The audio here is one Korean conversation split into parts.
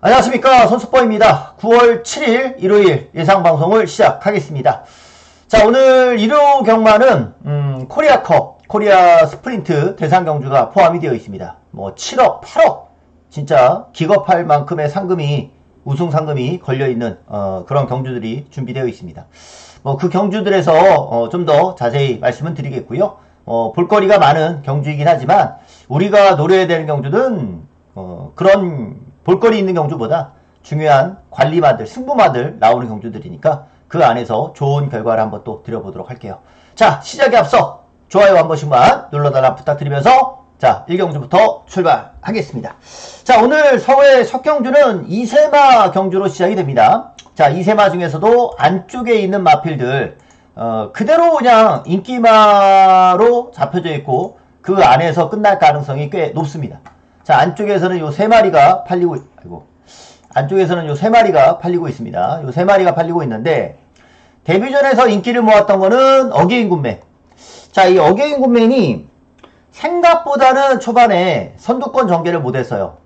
안녕하십니까, 손석범입니다. 9월 7일 일요일 예상방송을 시작하겠습니다. 자, 오늘 일요 경마는 코리아컵, 코리아 스프린트 대상 경주가 포함이 되어 있습니다. 뭐 7억, 8억 진짜 기겁할 만큼의 상금이, 우승 상금이 걸려있는 그런 경주들이 준비되어 있습니다. 뭐 그 경주들에서 좀 더 자세히 말씀은 드리겠고요. 볼거리가 많은 경주이긴 하지만 우리가 노려야 되는 경주는 그런 볼거리 있는 경주보다 중요한 관리마들, 승부마들 나오는 경주들이니까 그 안에서 좋은 결과를 한번 또 드려보도록 할게요. 자, 시작에 앞서 좋아요 한 번씩만 눌러달라 부탁드리면서 자, 1경주부터 출발하겠습니다. 자, 오늘 서해 첫 경주는 이세마 경주로 시작이 됩니다. 자, 이세마 중에서도 안쪽에 있는 마필들 그대로 그냥 인기마로 잡혀져 있고 그 안에서 끝날 가능성이 꽤 높습니다. 자, 안쪽에서는 요 세 마리가 팔리고, 안쪽에서는 요 세 마리가 팔리고 있습니다. 요 세 마리가 팔리고 있는데, 데뷔전에서 인기를 모았던 거는 어게인 굿맨. 자, 이 어게인 굿맨이 생각보다는 초반에 선두권 전개를 못했어요.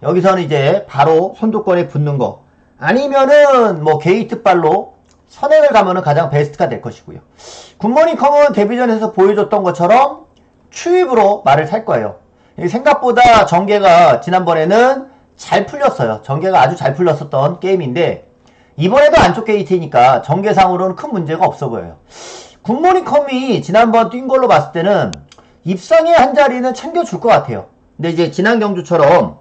여기서는 이제 바로 선두권에 붙는 거. 아니면은 뭐 게이트발로 선행을 가면은 가장 베스트가 될 것이고요. 굿모닝 컴은 데뷔전에서 보여줬던 것처럼 추입으로 말을 살 거예요. 생각보다 전개가 지난번에는 잘 풀렸어요. 전개가 아주 잘 풀렸었던 게임인데 이번에도 안쪽 게이트니까 전개상으로는 큰 문제가 없어 보여요. 굿모닝 컴이 지난번 뛴 걸로 봤을 때는 입상의 한 자리는 챙겨줄 것 같아요. 근데 이제 지난 경주처럼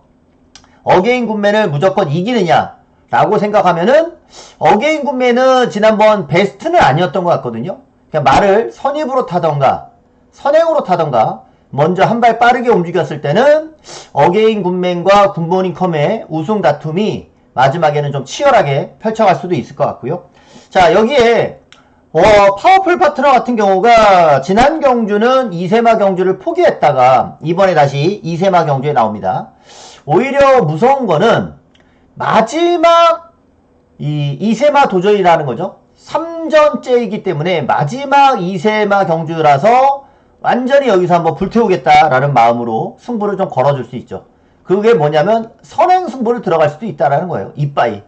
어게인 굿맨을 무조건 이기느냐 라고 생각하면은 어게인 굿맨은 지난번 베스트는 아니었던 것 같거든요. 그냥 말을 선입으로 타던가 선행으로 타던가 먼저 한 발 빠르게 움직였을 때는 어게인 굿맨과 굿모닝 컴의 우승 다툼이 마지막에는 좀 치열하게 펼쳐갈 수도 있을 것 같고요. 자, 여기에 파워풀 파트너 같은 경우가 지난 경주는 이세마 경주를 포기했다가 이번에 다시 이세마 경주에 나옵니다. 오히려 무서운 거는 마지막 이세마 도전이라는 거죠. 3전째이기 때문에 마지막 이세마 경주라서 완전히 여기서 한번 불태우겠다라는 마음으로 승부를 좀 걸어줄 수 있죠. 그게 뭐냐면 선행 승부를 들어갈 수도 있다라는 거예요. 이빠이.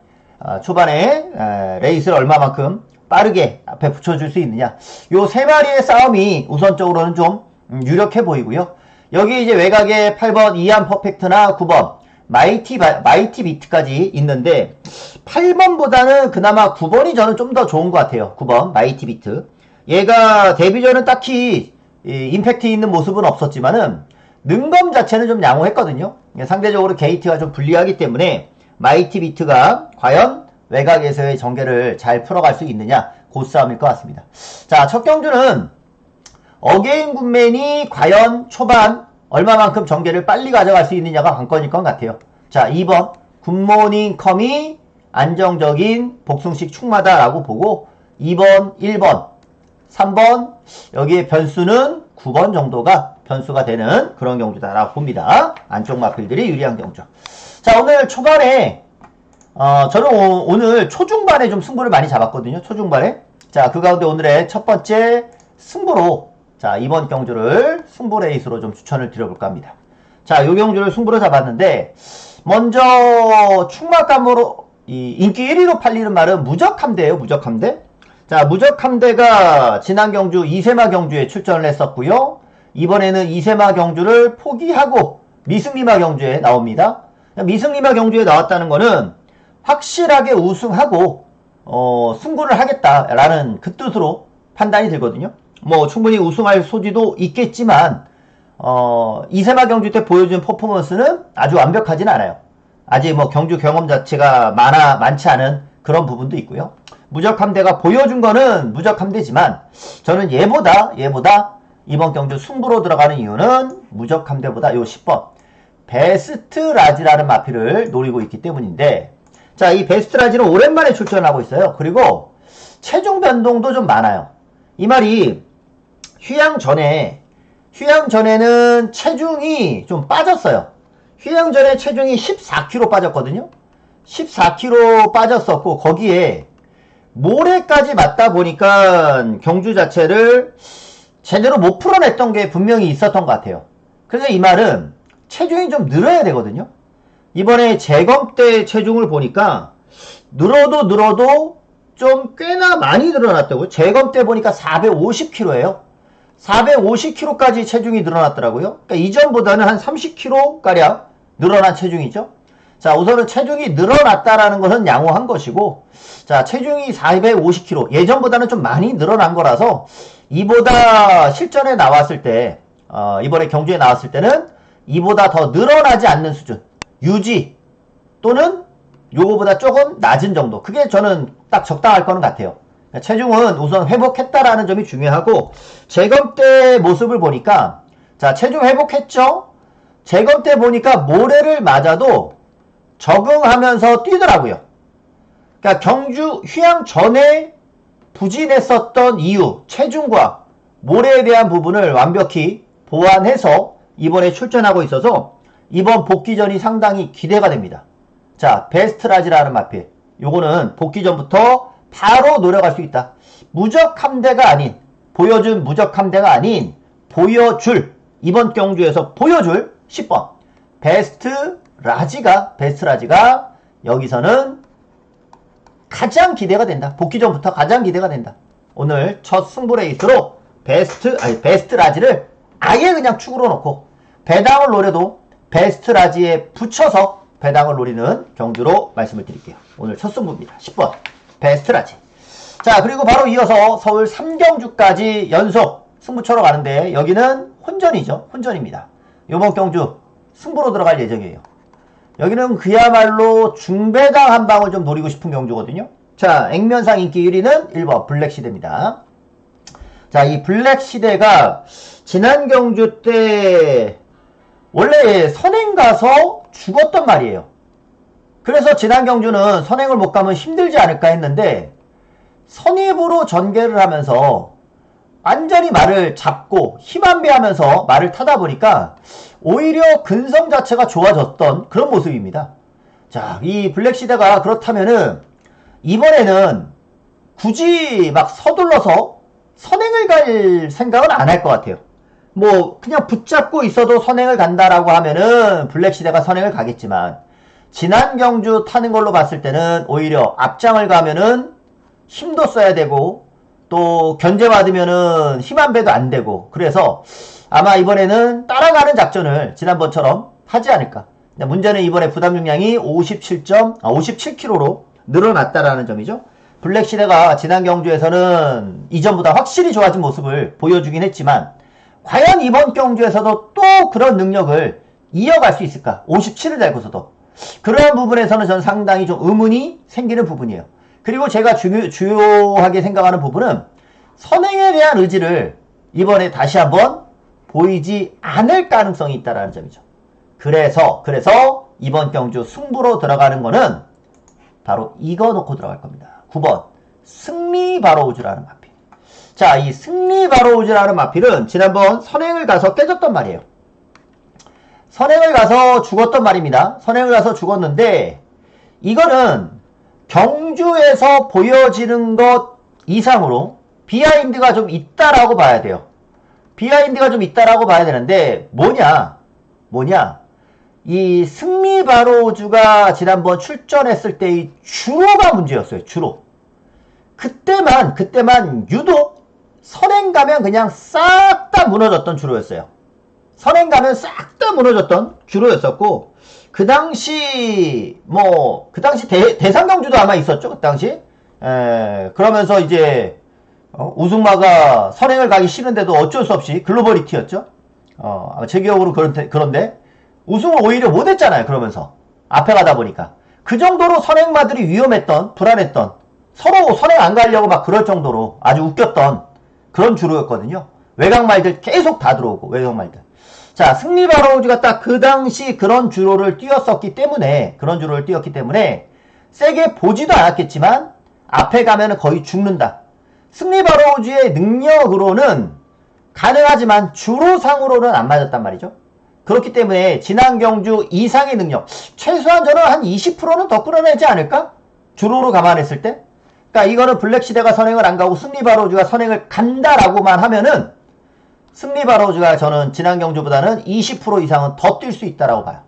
초반에 레이스를 얼마만큼 빠르게 앞에 붙여줄 수 있느냐. 요 세 마리의 싸움이 우선적으로는 좀 유력해 보이고요. 여기 이제 외곽에 8번 이안 퍼펙트나 9번 마이티 비트까지 있는데 8번보다는 그나마 9번이 저는 좀 더 좋은 것 같아요. 9번 마이티 비트. 얘가 데뷔전은 딱히 임팩트 있는 모습은 없었지만은 능검 자체는 좀 양호했거든요. 상대적으로 게이트가 좀 불리하기 때문에 마이티 비트가 과연 외곽에서의 전개를 잘 풀어갈 수 있느냐 그 싸움일 것 같습니다. 자, 첫 경주는 어게인 굿맨이 과연 초반 얼마만큼 전개를 빨리 가져갈 수 있느냐가 관건일 것 같아요. 자, 2번 굿모닝 컴이 안정적인 복승식 충마다라고 보고 2번, 1번 3번 여기에 변수는 9번 정도가 변수가 되는 그런 경주다라고 봅니다. 안쪽 마필들이 유리한 경주. 자, 오늘 초반에 저는 오늘 초중반에 좀 승부를 많이 잡았거든요. 초중반에. 자, 그 가운데 오늘의 첫 번째 승부로 자, 이번 경주를 승부 레이스로 좀 추천을 드려볼까 합니다. 자, 요 경주를 승부로 잡았는데 먼저 충마감으로 인기 1위로 팔리는 말은 무적함대예요. 무적함대. 자, 무적함대가 지난 경주 이세마 경주에 출전을 했었고요. 이번에는 이세마 경주를 포기하고 미승리마 경주에 나옵니다. 미승리마 경주에 나왔다는 거는 확실하게 우승하고 승부를 하겠다라는 그 뜻으로 판단이 되거든요. 뭐 충분히 우승할 소지도 있겠지만 이세마 경주 때 보여준 퍼포먼스는 아주 완벽하진 않아요. 아직 뭐 경주 경험 자체가 많지 않은 그런 부분도 있고요. 무적함대가 보여준 거는 무적함대지만 저는 얘보다 이번 경주 승부로 들어가는 이유는 무적함대보다 요 10번 베스트 라지라는 마필을 노리고 있기 때문인데 자, 이 베스트 라지는 오랜만에 출전하고 있어요. 그리고 체중 변동도 좀 많아요. 이 말이 휴양 전에는 체중이 좀 빠졌어요. 휴양 전에 체중이 14kg 빠졌거든요. 14kg 빠졌었고 거기에 모레까지 맞다 보니까 경주 자체를 제대로 못 풀어냈던 게 분명히 있었던 것 같아요. 그래서 이 말은 체중이 좀 늘어야 되거든요. 이번에 재검 때 체중을 보니까 늘어도 좀 꽤나 많이 늘어났다고요. 재검 때 보니까 450kg예요. 450kg까지 체중이 늘어났더라고요. 그러니까 이전보다는 한 30kg가량 늘어난 체중이죠. 자, 우선은 체중이 늘어났다라는 것은 양호한 것이고, 자, 체중이 450kg, 예전보다는 좀 많이 늘어난 거라서, 이보다 실전에 나왔을 때, 이번에 경주에 나왔을 때는 이보다 더 늘어나지 않는 수준, 유지, 또는 요거보다 조금 낮은 정도. 그게 저는 딱 적당할 거는 같아요. 체중은 우선 회복했다라는 점이 중요하고, 재검 때 모습을 보니까, 자, 체중 회복했죠? 재검 때 보니까 모래를 맞아도 적응하면서 뛰더라고요. 그러니까 경주 휴양 전에 부진했었던 이유, 체중과 모래에 대한 부분을 완벽히 보완해서 이번에 출전하고 있어서 이번 복귀전이 상당히 기대가 됩니다. 자, 베스트라지라는 마필. 요거는 복귀전부터 바로 노려갈 수 있다. 무적함대가 아닌, 보여준 무적함대가 아닌, 보여줄, 이번 경주에서 보여줄 10번. 베스트라지가 여기서는 가장 기대가 된다. 복귀전부터 가장 기대가 된다. 오늘 첫 승부 레이스로 베스트라지를 아예 그냥 축으로 놓고 배당을 노려도 베스트라지에 붙여서 배당을 노리는 경주로 말씀을 드릴게요. 오늘 첫 승부입니다. 10번 베스트라지. 자, 그리고 바로 이어서 서울 3경주까지 연속 승부처로 가는데 여기는 혼전이죠. 혼전입니다. 이번 경주 승부로 들어갈 예정이에요. 여기는 그야말로 중배당 한 방을 좀 노리고 싶은 경주거든요. 자, 액면상 인기 1위는 1번 블랙시대입니다. 자, 이 블랙시대가 지난 경주 때 원래 선행 가서 죽었단 말이에요. 그래서 지난 경주는 선행을 못 가면 힘들지 않을까 했는데 선입으로 전개를 하면서 완전히 말을 잡고 힘안배하면서 말을 타다 보니까 오히려 근성 자체가 좋아졌던 그런 모습입니다. 자, 이 블랙시대가 그렇다면은 이번에는 굳이 막 서둘러서 선행을 갈 생각은 안 할 것 같아요. 뭐 그냥 붙잡고 있어도 선행을 간다라고 하면은 블랙시대가 선행을 가겠지만 지난 경주 타는 걸로 봤을 때는 오히려 앞장을 가면은 힘도 써야 되고 또 견제받으면은 힘안배도 안 되고 그래서 아마 이번에는 따라가는 작전을 지난번처럼 하지 않을까. 문제는 이번에 부담 용량이 57kg로 늘어났다라는 점이죠. 블랙시대가 지난 경주에서는 이전보다 확실히 좋아진 모습을 보여주긴 했지만 과연 이번 경주에서도 또 그런 능력을 이어갈 수 있을까? 57을 달고서도. 그러한 부분에서는 저는 상당히 좀 의문이 생기는 부분이에요. 그리고 제가 주요하게 생각하는 부분은 선행에 대한 의지를 이번에 다시 한번 보이지 않을 가능성이 있다는 점이죠. 그래서 이번 경주 승부로 들어가는 거는 바로 이거 놓고 들어갈 겁니다. 9번 승리 바로우즈라는 마필. 자, 이 승리 바로우즈라는 마필은 지난번 선행을 가서 깨졌단 말이에요. 선행을 가서 죽었단 말입니다. 선행을 가서 죽었는데 이거는 경주에서 보여지는 것 이상으로 비하인드가 좀 있다라고 봐야 돼요. 비하인드가 좀 있다라고 봐야 되는데 뭐냐 이 승리 바로우즈가 지난번 출전했을 때의 주로가 문제였어요. 주로. 그때만 유독 선행 가면 그냥 싹 다 무너졌던 주로였어요. 선행 가면 싹 다 무너졌던 주로였었고 그 당시 대상경주도 아마 있었죠. 그 당시. 그러면서 이제 우승마가 선행을 가기 싫은데도 어쩔 수 없이 글로벌리티였죠. 아마 제 기억으로 그런데 우승을 오히려 못했잖아요. 그러면서 앞에 가다 보니까 그 정도로 선행마들이 위험했던 불안했던 서로 선행 안 가려고 막 그럴 정도로 아주 웃겼던 그런 주로였거든요. 외곽말들 계속 다 들어오고 외곽말들. 자, 승리 바로우즈가 딱 그 당시 그런 주로를 뛰었기 때문에 세게 보지도 않았겠지만 앞에 가면은 거의 죽는다. 승리 바로우즈의 능력으로는 가능하지만 주로상으로는 안 맞았단 말이죠. 그렇기 때문에 지난 경주 이상의 능력, 최소한 저는 한 20%는 더 끌어내지 않을까? 주로로 감안했을 때. 그러니까 이거는 블랙시대가 선행을 안 가고 승리 바로우즈가 선행을 간다라고만 하면은 승리 바로우즈가 저는 지난 경주보다는 20% 이상은 더 뛸 수 있다라고 봐요.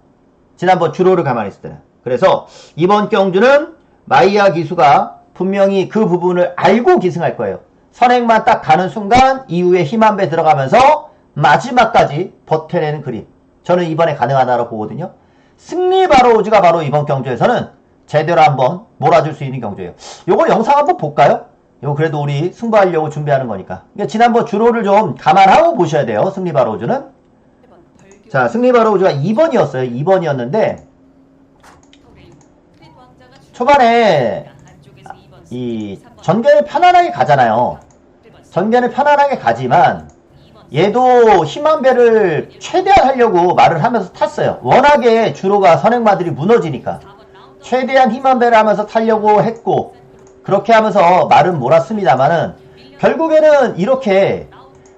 지난번 주로를 감안했을 때는. 그래서 이번 경주는 마이야 기수가 분명히 그 부분을 알고 기승할 거예요. 선행만 딱 가는 순간 이후에 힘 한 배 들어가면서 마지막까지 버텨내는 그림. 저는 이번에 가능하다고 보거든요. 승리 바로우즈가 바로 이번 경주에서는 제대로 한번 몰아줄 수 있는 경주예요. 요거 영상 한번 볼까요? 요거 그래도 우리 승부하려고 준비하는 거니까. 그러니까 지난번 주로를 좀 감안하고 보셔야 돼요. 승리 바로우즈는. 자, 승리 바로우즈가 2번이었어요. 2번이었는데 초반에 이 전개를 편안하게 가잖아요. 전개는 편안하게 가지만 얘도 힘 한 배를 최대한 하려고 말을 하면서 탔어요. 워낙에 주로가 선행마들이 무너지니까 최대한 힘 한 배를 하면서 타려고 했고 그렇게 하면서 말은 몰았습니다만은 결국에는 이렇게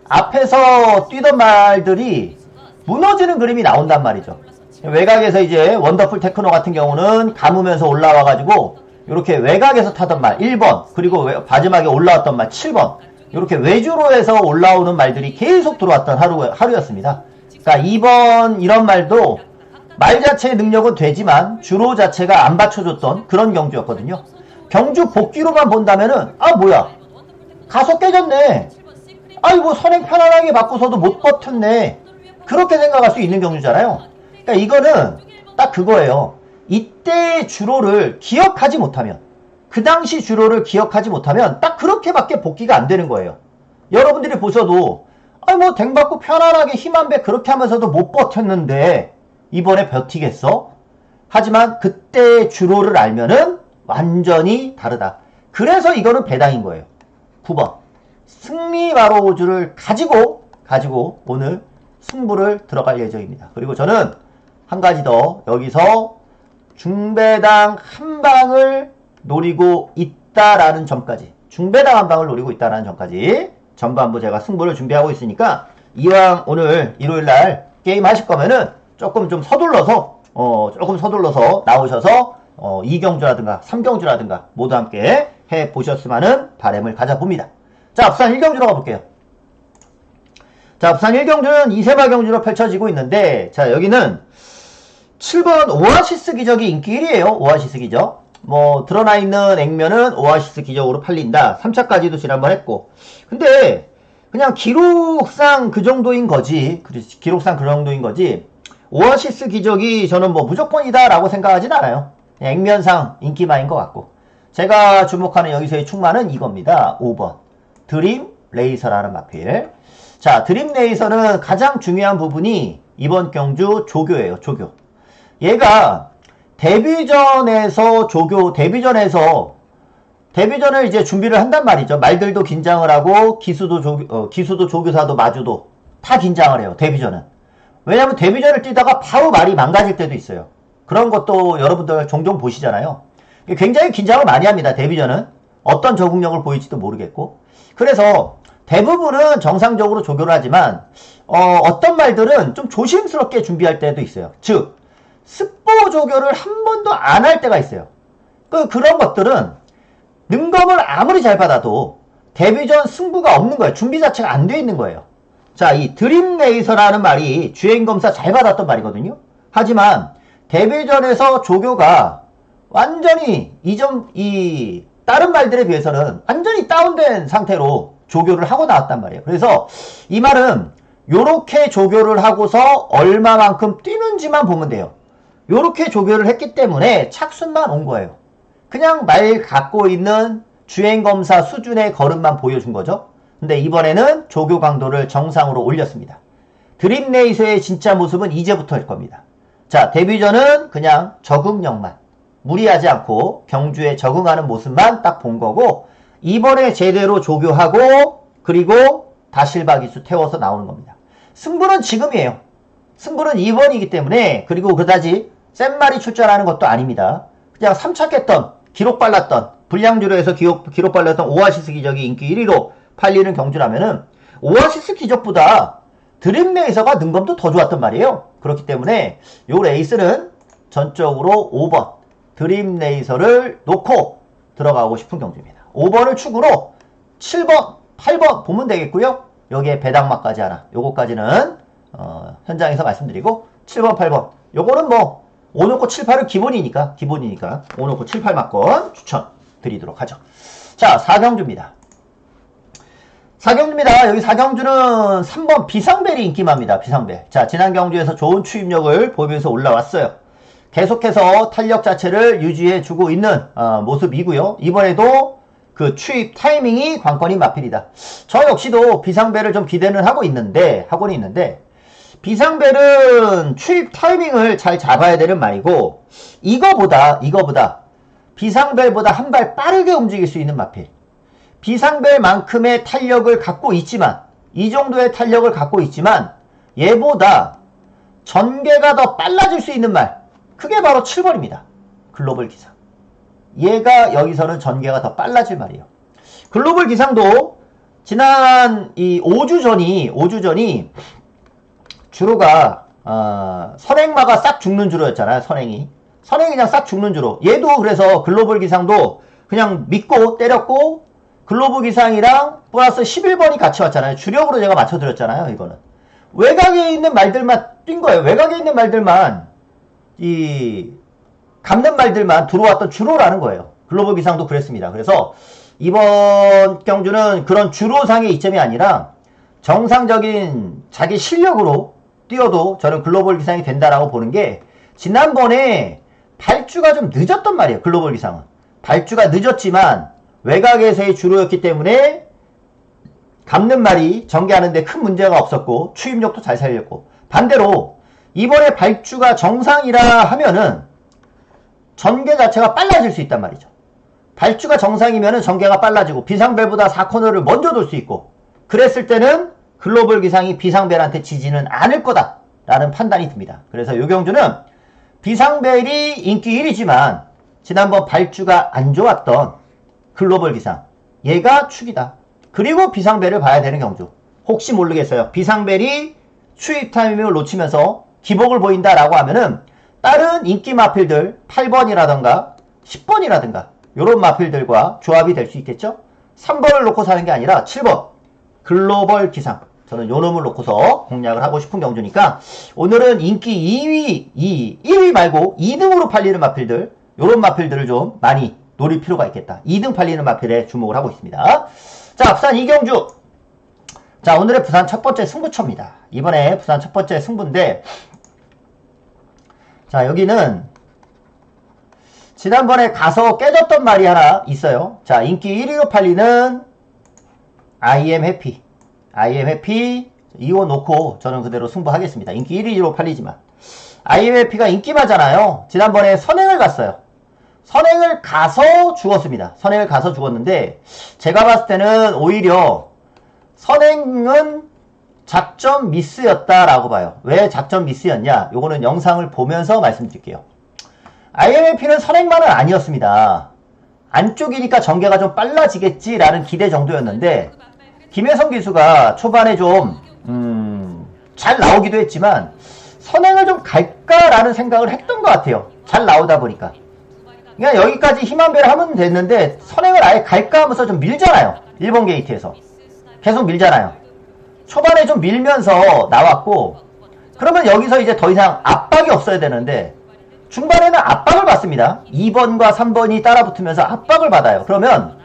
앞에서 뛰던 말들이 무너지는 그림이 나온단 말이죠. 외곽에서 이제 원더풀 테크노 같은 경우는 감으면서 올라와가지고 이렇게 외곽에서 타던 말 1번 그리고 마지막에 올라왔던 말 7번 이렇게 외주로에서 올라오는 말들이 계속 들어왔던 하루였습니다. 그러니까 2번 이런 말도 말 자체의 능력은 되지만 주로 자체가 안 받쳐줬던 그런 경주였거든요. 경주 복귀로만 본다면은 아 뭐야 가속 깨졌네. 아이고 선행 편안하게 바꿔서도 못 버텼네. 그렇게 생각할 수 있는 경주잖아요. 그러니까 이거는 딱 그거예요. 이때의 주로를 기억하지 못하면 그 당시 주로를 기억하지 못하면 딱 그렇게밖에 복귀가 안 되는 거예요. 여러분들이 보셔도 아니 뭐 댕받고 편안하게 힘 한 배 그렇게 하면서도 못 버텼는데 이번에 버티겠어? 하지만 그때의 주로를 알면은 완전히 다르다. 그래서 이거는 배당인 거예요. 9번 승리 바로우즈를 가지고 오늘 승부를 들어갈 예정입니다. 그리고 저는 한 가지 더 여기서 중배당 한 방을 노리고 있다라는 점까지 중배당 한 방을 노리고 있다라는 점까지 전반부 제가 승부를 준비하고 있으니까 이왕 오늘 일요일날 게임 하실 거면은 조금 서둘러서 나오셔서 2경주라든가 3경주라든가 모두 함께 해보셨으면 하는 바람을 가져봅니다. 자, 부산 1경주로 가볼게요. 자, 부산 1경주는 이세마 경주로 펼쳐지고 있는데 자 여기는 7번 오아시스 기적이 인기 1위에요. 오아시스 기적. 뭐 드러나 있는 액면은 오아시스 기적으로 팔린다. 3차까지도 지난번 했고. 근데 그냥 기록상 그 정도인 거지. 기록상 그 정도인 거지. 오아시스 기적이 저는 뭐 무조건이다 라고 생각하진 않아요. 액면상 인기만인 것 같고. 제가 주목하는 여기서의 충만은 이겁니다. 5번 드림 레이서라는 마필. 자, 드림 레이서는 가장 중요한 부분이 이번 경주 조교예요. 조교. 얘가 데뷔전에서 데뷔전을 이제 준비를 한단 말이죠. 말들도 긴장을 하고 기수도 조교사도 마주도 다 긴장을 해요. 데뷔전은. 왜냐면 데뷔전을 뛰다가 바로 말이 망가질 때도 있어요. 그런 것도 여러분들 종종 보시잖아요. 굉장히 긴장을 많이 합니다. 데뷔전은. 어떤 적응력을 보일지도 모르겠고. 그래서 대부분은 정상적으로 조교를 하지만 어떤 말들은 좀 조심스럽게 준비할 때도 있어요. 즉 스포 조교를 한 번도 안 할 때가 있어요. 그런 것들은 능검을 아무리 잘 받아도 데뷔전 승부가 없는 거예요. 준비 자체가 안 돼 있는 거예요. 자, 이 드림 레이서라는 말이 주행검사 잘 받았던 말이거든요. 하지만 데뷔전에서 조교가 완전히 이 다른 말들에 비해서는 완전히 다운된 상태로 조교를 하고 나왔단 말이에요. 그래서 이 말은 요렇게 조교를 하고서 얼마만큼 뛰는지만 보면 돼요. 요렇게 조교를 했기 때문에 착순만 온 거예요. 그냥 말 갖고 있는 주행검사 수준의 걸음만 보여준 거죠. 근데 이번에는 조교 강도를 정상으로 올렸습니다. 드림 레이서의 진짜 모습은 이제부터일 겁니다. 자, 데뷔전은 그냥 적응력만 무리하지 않고 경주에 적응하는 모습만 딱 본 거고 이번에 제대로 조교하고 그리고 다실바 기수 태워서 나오는 겁니다. 승부는 지금이에요. 승부는 2번이기 때문에 그리고 그다지 센 말이 출전하는 것도 아닙니다. 그냥 3차 깼던 기록 빨랐던 불량주로에서 기록 빨랐던 오아시스 기적이 인기 1위로 팔리는 경주라면은 오아시스 기적보다 드림 레이서가 능검도 더 좋았단 말이에요. 그렇기 때문에 요 레이스는 전적으로 5번 드림 레이서를 놓고 들어가고 싶은 경주입니다. 5번을 축으로 7번, 8번 보면 되겠고요. 여기에 배당마까지 하나. 요거까지는 현장에서 말씀드리고 7번, 8번 요거는 뭐 5 놓고 7, 8은 기본이니까 5 놓고 7, 8 맞건 추천드리도록 하죠. 자, 4경주입니다. 4경주입니다. 여기 4경주는 3번 비상벨이 인기마입니다. 비상벨. 자, 지난 경주에서 좋은 추입력을 보이면서 올라왔어요. 계속해서 탄력 자체를 유지해주고 있는 모습이고요. 이번에도 그 추입 타이밍이 관건인 마필이다. 저 역시도 비상벨을 좀 기대는 하고는 있는데 비상벨은 추입 타이밍을 잘 잡아야 되는 말이고 이거보다 비상벨보다 한 발 빠르게 움직일 수 있는 마필. 비상벨만큼의 탄력을 갖고 있지만 이 정도의 탄력을 갖고 있지만 얘보다 전개가 더 빨라질 수 있는 말, 그게 바로 7번입니다. 글로벌 기상. 얘가 여기서는 전개가 더 빨라질 말이에요. 글로벌 기상도 지난 이 5주 전이 주로가 선행마가 싹 죽는 주로였잖아요. 선행이 그냥 싹 죽는 주로. 얘도 그래서 글로벌 기상도 그냥 믿고 때렸고 글로벌 기상이랑 플러스 11번이 같이 왔잖아요. 주력으로 제가 맞춰드렸잖아요. 이거는 외곽에 있는 말들만 뛴 거예요. 외곽에 있는 말들만 이 감는 말들만 들어왔던 주로라는 거예요. 글로벌 기상도 그랬습니다. 그래서 이번 경주는 그런 주로상의 이점이 아니라 정상적인 자기 실력으로 뛰어도 저는 글로벌 기상이 된다라고 보는 게 지난번에 발주가 좀 늦었단 말이에요. 글로벌 기상은 발주가 늦었지만 외곽에서의 주로였기 때문에 감는 말이 전개하는데 큰 문제가 없었고 추입력도 잘 살렸고, 반대로 이번에 발주가 정상이라 하면은 전개 자체가 빨라질 수 있단 말이죠. 발주가 정상이면은 전개가 빨라지고 비상벨보다 4코너를 먼저 돌 수 있고, 그랬을 때는 글로벌 기상이 비상벨한테 지지는 않을 거다라는 판단이 듭니다. 그래서 요 경주는 비상벨이 인기 1위지만 지난번 발주가 안 좋았던 글로벌 기상, 얘가 축이다. 그리고 비상벨을 봐야 되는 경주. 혹시 모르겠어요. 비상벨이 추입 타이밍을 놓치면서 기복을 보인다라고 하면은 다른 인기 마필들 8번이라던가 10번이라든가 요런 마필들과 조합이 될 수 있겠죠. 3번을 놓고 사는 게 아니라 7번 글로벌 기상, 저는 요 놈을 놓고서 공략을 하고 싶은 경주니까 오늘은 인기 1위 말고 2등으로 팔리는 마필들, 요런 마필들을 좀 많이 노릴 필요가 있겠다. 2등 팔리는 마필에 주목을 하고 있습니다. 자, 부산 이경주. 자, 오늘의 부산 첫 번째 승부처입니다. 이번에 부산 첫 번째 승부인데, 자, 여기는 지난번에 가서 깨졌던 말이 하나 있어요. 자, 인기 1위로 팔리는 I am happy. 이거 놓고 저는 그대로 승부하겠습니다. 인기 1위로 팔리지만 I am happy가 인기마잖아요. 지난번에 선행을 갔어요. 선행을 가서 죽었습니다. 선행을 가서 죽었는데 제가 봤을 때는 오히려 선행은 작전 미스였다라고 봐요. 왜 작전 미스였냐? 요거는 영상을 보면서 말씀드릴게요. IMF는 선행만은 아니었습니다. 안쪽이니까 전개가 좀 빨라지겠지라는 기대 정도였는데 김혜성 기수가 초반에 좀 잘 나오기도 했지만 선행을 좀 갈까라는 생각을 했던 것 같아요. 잘 나오다 보니까. 그러니까 여기까지 힘한배를 하면 됐는데 선행을 아예 갈까 하면서 좀 밀잖아요. 1번 게이트에서. 계속 밀잖아요. 초반에 좀 밀면서 나왔고, 그러면 여기서 이제 더 이상 압박이 없어야 되는데 중반에는 압박을 받습니다. 2번과 3번이 따라붙으면서 압박을 받아요. 그러면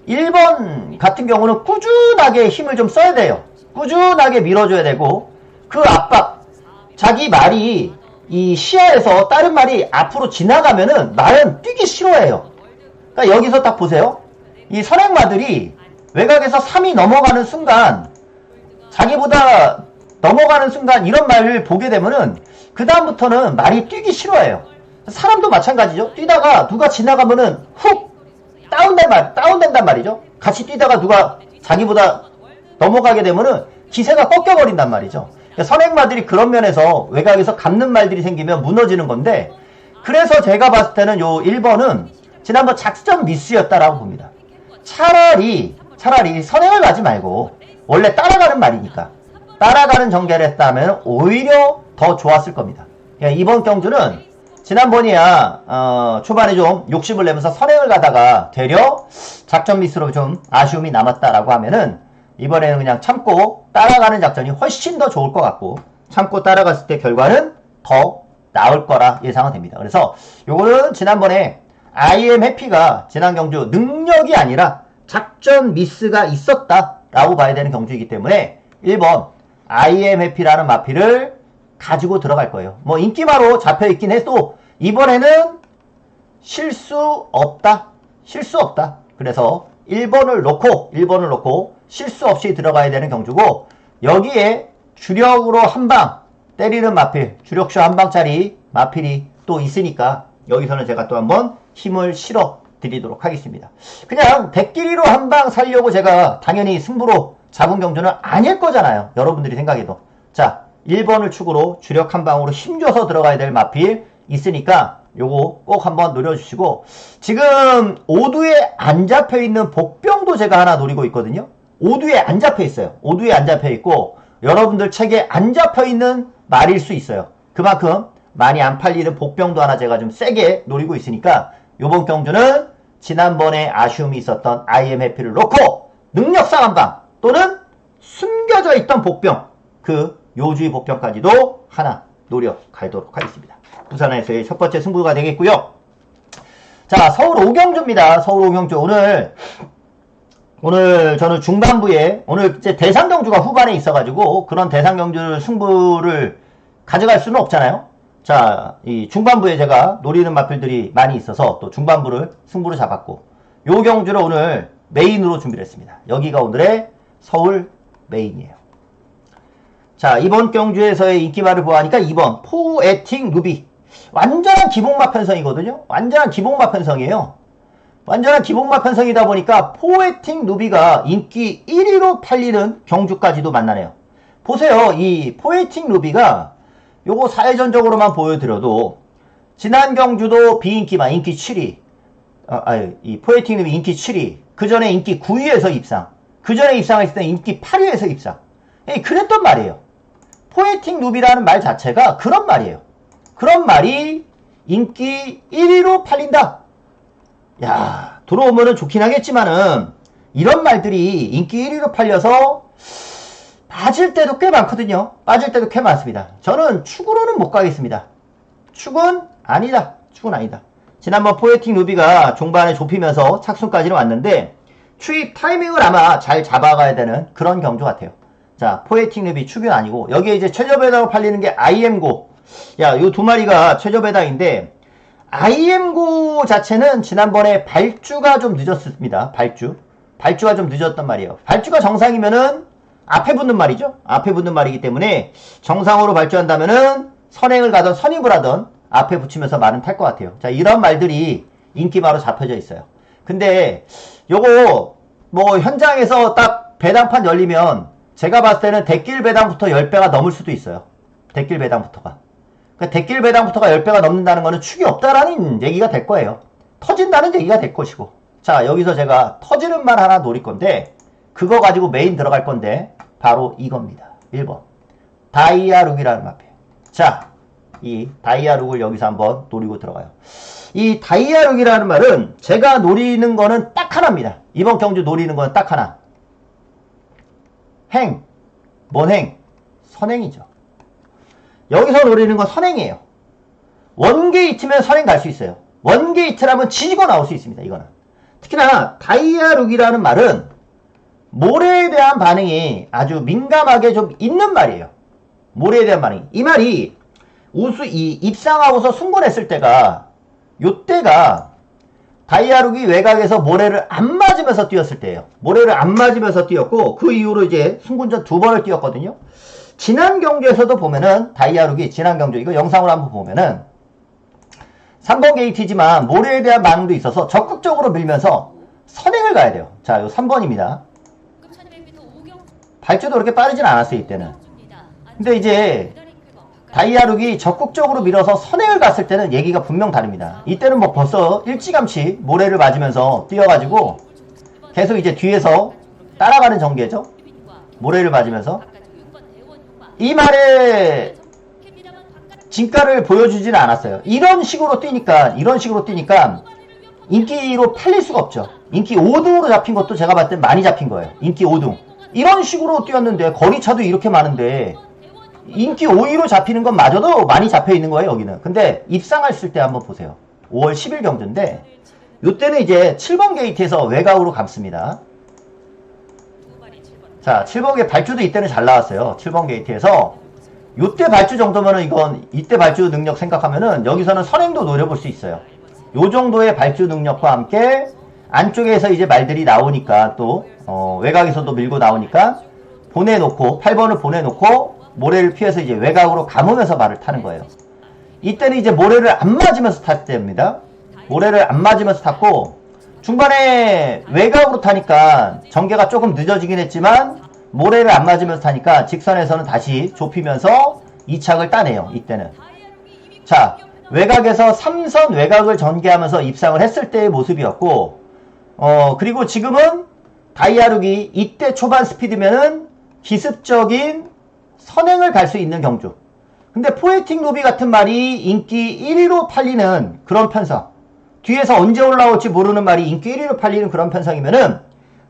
1번 같은 경우는 꾸준하게 힘을 좀 써야 돼요. 꾸준하게 밀어줘야 되고, 그 압박, 자기 말이 이 시야에서 다른 말이 앞으로 지나가면은 말은 뛰기 싫어해요. 그러니까 여기서 딱 보세요. 이 선행마들이 외곽에서 3이 넘어가는 순간, 자기보다 넘어가는 순간 이런 말을 보게 되면은 그 다음부터는 말이 뛰기 싫어해요. 사람도 마찬가지죠. 뛰다가 누가 지나가면은 훅 다운된단 말이죠. 같이 뛰다가 누가 자기보다 넘어가게 되면은 기세가 꺾여버린단 말이죠. 선행마들이 그런 면에서 외곽에서 감는 말들이 생기면 무너지는 건데, 그래서 제가 봤을 때는 요 1번은 지난번 작전 미스였다라고 봅니다. 차라리 선행을 가지 말고 원래 따라가는 말이니까 따라가는 전개를 했다면 오히려 더 좋았을 겁니다. 이번 경주는 지난번이야 초반에 좀 욕심을 내면서 선행을 가다가 되려 작전 미스로 좀 아쉬움이 남았다라고 하면은 이번에는 그냥 참고 따라가는 작전이 훨씬 더 좋을 것 같고, 참고 따라갔을 때 결과는 더 나올 거라 예상은 됩니다. 그래서 요거는 지난번에 IM 해피가 지난 경주 능력이 아니라 작전 미스가 있었다라고 봐야 되는 경주이기 때문에 1번 IM 해피라는 마필을 가지고 들어갈 거예요. 뭐 인기마로 잡혀있긴 해도 이번에는 실수 없다. 실수 없다. 그래서 1번을 놓고 실수 없이 들어가야 되는 경주고 여기에 주력으로 한 방 때리는 마필, 주력쇼 한 방짜리 마필이 또 있으니까 여기서는 제가 또 한번 힘을 실어 드리도록 하겠습니다. 그냥 대끼리로 한 방 살려고 제가 당연히 승부로 잡은 경주는 아닐 거잖아요. 여러분들이 생각해도. 자, 1번을 축으로 주력 한 방으로 힘줘서 들어가야 될 마필 있으니까 요거 꼭 한번 노려주시고 지금 오두에 안 잡혀있는 복병도 제가 하나 노리고 있거든요. 오두에 안 잡혀있어요. 오두에 안 잡혀있고 여러분들 책에 안 잡혀있는 말일 수 있어요. 그만큼 많이 안 팔리는 복병도 하나 제가 좀 세게 노리고 있으니까 요번 경주는 지난번에 아쉬움이 있었던 IM 해피를 놓고 능력상 한방 또는 숨겨져 있던 복병 그 요주의 복병까지도 하나 노려가도록 하겠습니다. 부산에서의 첫 번째 승부가 되겠고요. 자, 서울 5경주입니다. 서울 5경주 오늘 저는 중반부에 오늘 이제 대상 경주가 후반에 있어가지고 그런 대상 경주 승부를 가져갈 수는 없잖아요. 자, 이 중반부에 제가 노리는 마필들이 많이 있어서 또 중반부를 승부로 잡았고 요 경주를 오늘 메인으로 준비를 했습니다. 여기가 오늘의 서울 메인이에요. 자, 이번 경주에서의 인기말을 보아하니까 2번 포에틱 루비 완전한 기복마 편성이거든요. 완전한 기복마 편성이에요. 완전한 기복마 편성이다 보니까 포에틱 루비가 인기 1위로 팔리는 경주까지도 만나네요. 보세요. 이 포에틱 루비가 요거 사회전적으로만 보여드려도 지난 경주도 비인기만 인기 7위 이 포에틱 루비 인기 7위 그 전에 인기 9위에서 입상 그 전에 입상했을 때 인기 8위에서 입상 그랬던 말이에요. 포에틱 루비라는 말 자체가 그런 말이에요. 그런 말이 인기 1위로 팔린다. 야, 들어오면은 좋긴 하겠지만은 이런 말들이 인기 1위로 팔려서 빠질 때도 꽤 많거든요. 빠질 때도 꽤 많습니다. 저는 축으로는 못 가겠습니다. 축은 아니다. 축은 아니다. 지난번 포에틱 루비가 종반에 좁히면서 착순까지는 왔는데 추입 타이밍을 아마 잘 잡아가야 되는 그런 경주 같아요. 자, 포에틱 루비 축은 아니고 여기에 이제 최저배당으로 팔리는 게 IM고 야, 요 두 마리가 최저배당인데 IM고 자체는 지난번에 발주가 좀 늦었습니다. 발주가 좀 늦었단 말이에요. 발주가 정상이면은 앞에 붙는 말이죠. 앞에 붙는 말이기 때문에 정상으로 발주한다면은 선행을 가던 선입을 하던 앞에 붙이면서 말은 탈 것 같아요. 자, 이런 말들이 인기마로 잡혀져 있어요. 근데 요거 뭐 현장에서 딱 배당판 열리면 제가 봤을 때는 대길 배당부터 10배가 넘을 수도 있어요. 대길 배당부터가. 그러니까 대길 배당부터가 10배가 넘는다는 거는 축이 없다라는 얘기가 될 거예요. 터진다는 얘기가 될 것이고. 자, 여기서 제가 터지는 말 하나 노릴 건데 그거 가지고 메인 들어갈 건데 바로 이겁니다. 1번 다이아룩이라는 마필. 자, 이 다이아룩을 여기서 한번 노리고 들어가요. 이 다이아룩이라는 말은 제가 노리는 거는 딱 하나입니다. 이번 경주 노리는 거는 딱 하나. 행. 뭔 행? 선행이죠. 여기서 노리는 건 선행이에요. 원게이트면 선행 갈 수 있어요. 원게이트라면 지지고 나올 수 있습니다. 이거는. 특히나 다이아룩이라는 말은 모래에 대한 반응이 아주 민감하게 좀 있는 말이에요. 모래에 대한 반응이. 이 말이 입상하고서 승권했을 때가 요때가 다이아룩이 외곽에서 모래를 안 맞으면서 뛰었을 때예요. 모래를 안 맞으면서 뛰었고 그 이후로 이제 승군전 2번을 뛰었거든요. 지난 경주에서도 보면은 다이아룩이 지난 경주 이거 영상으로 한번 보면은 3번 게이트지만 모래에 대한 반응도 있어서 적극적으로 밀면서 선행을 가야 돼요. 자, 요 3번입니다. 발주도 그렇게 빠르진 않았어요, 이때는. 근데 이제 다이아룩이 적극적으로 밀어서 선행을 갔을 때는 얘기가 분명 다릅니다. 이때는 뭐 벌써 일찌감치 모래를 맞으면서 뛰어가지고 계속 이제 뒤에서 따라가는 전개죠. 모래를 맞으면서. 이 말에 진가를 보여주지는 않았어요. 이런 식으로 뛰니까 인기로 팔릴 수가 없죠. 인기 5등으로 잡힌 것도 제가 봤을 때 많이 잡힌 거예요. 인기 5등. 이런 식으로 뛰었는데 거리차도 이렇게 많은데 인기 5위로 잡히는 건 마저도 많이 잡혀 있는 거예요, 여기는. 근데 입상했을 때 한번 보세요. 5월 10일 경주인데, 요때는 이제 7번 게이트에서 외곽으로 감습니다. 자, 7번에 발주도 이때는 잘 나왔어요. 7번 게이트에서. 요때 발주 정도면은 이때 발주 능력 생각하면은 여기서는 선행도 노려볼 수 있어요. 요 정도의 발주 능력과 함께 안쪽에서 이제 말들이 나오니까 또, 외곽에서도 밀고 나오니까 보내놓고, 8번을 보내놓고 모래를 피해서 이제 외곽으로 감으면서 말을 타는 거예요. 이때는 이제 모래를 안 맞으면서 탔을 때입니다. 모래를 안 맞으면서 탔고, 중반에 외곽으로 타니까 전개가 조금 늦어지긴 했지만 모래를 안 맞으면서 타니까 직선에서는 다시 좁히면서 2착을 따내요. 이때는. 자, 외곽에서 3선 외곽을 전개하면서 입상을 했을 때의 모습이었고, 그리고 지금은 다이아룩이 이때 초반 스피드면은 기습적인 선행을 갈 수 있는 경주. 근데 포에틱 노비 같은 말이 인기 1위로 팔리는 그런 편성. 뒤에서 언제 올라올지 모르는 말이 인기 1위로 팔리는 그런 편성이면은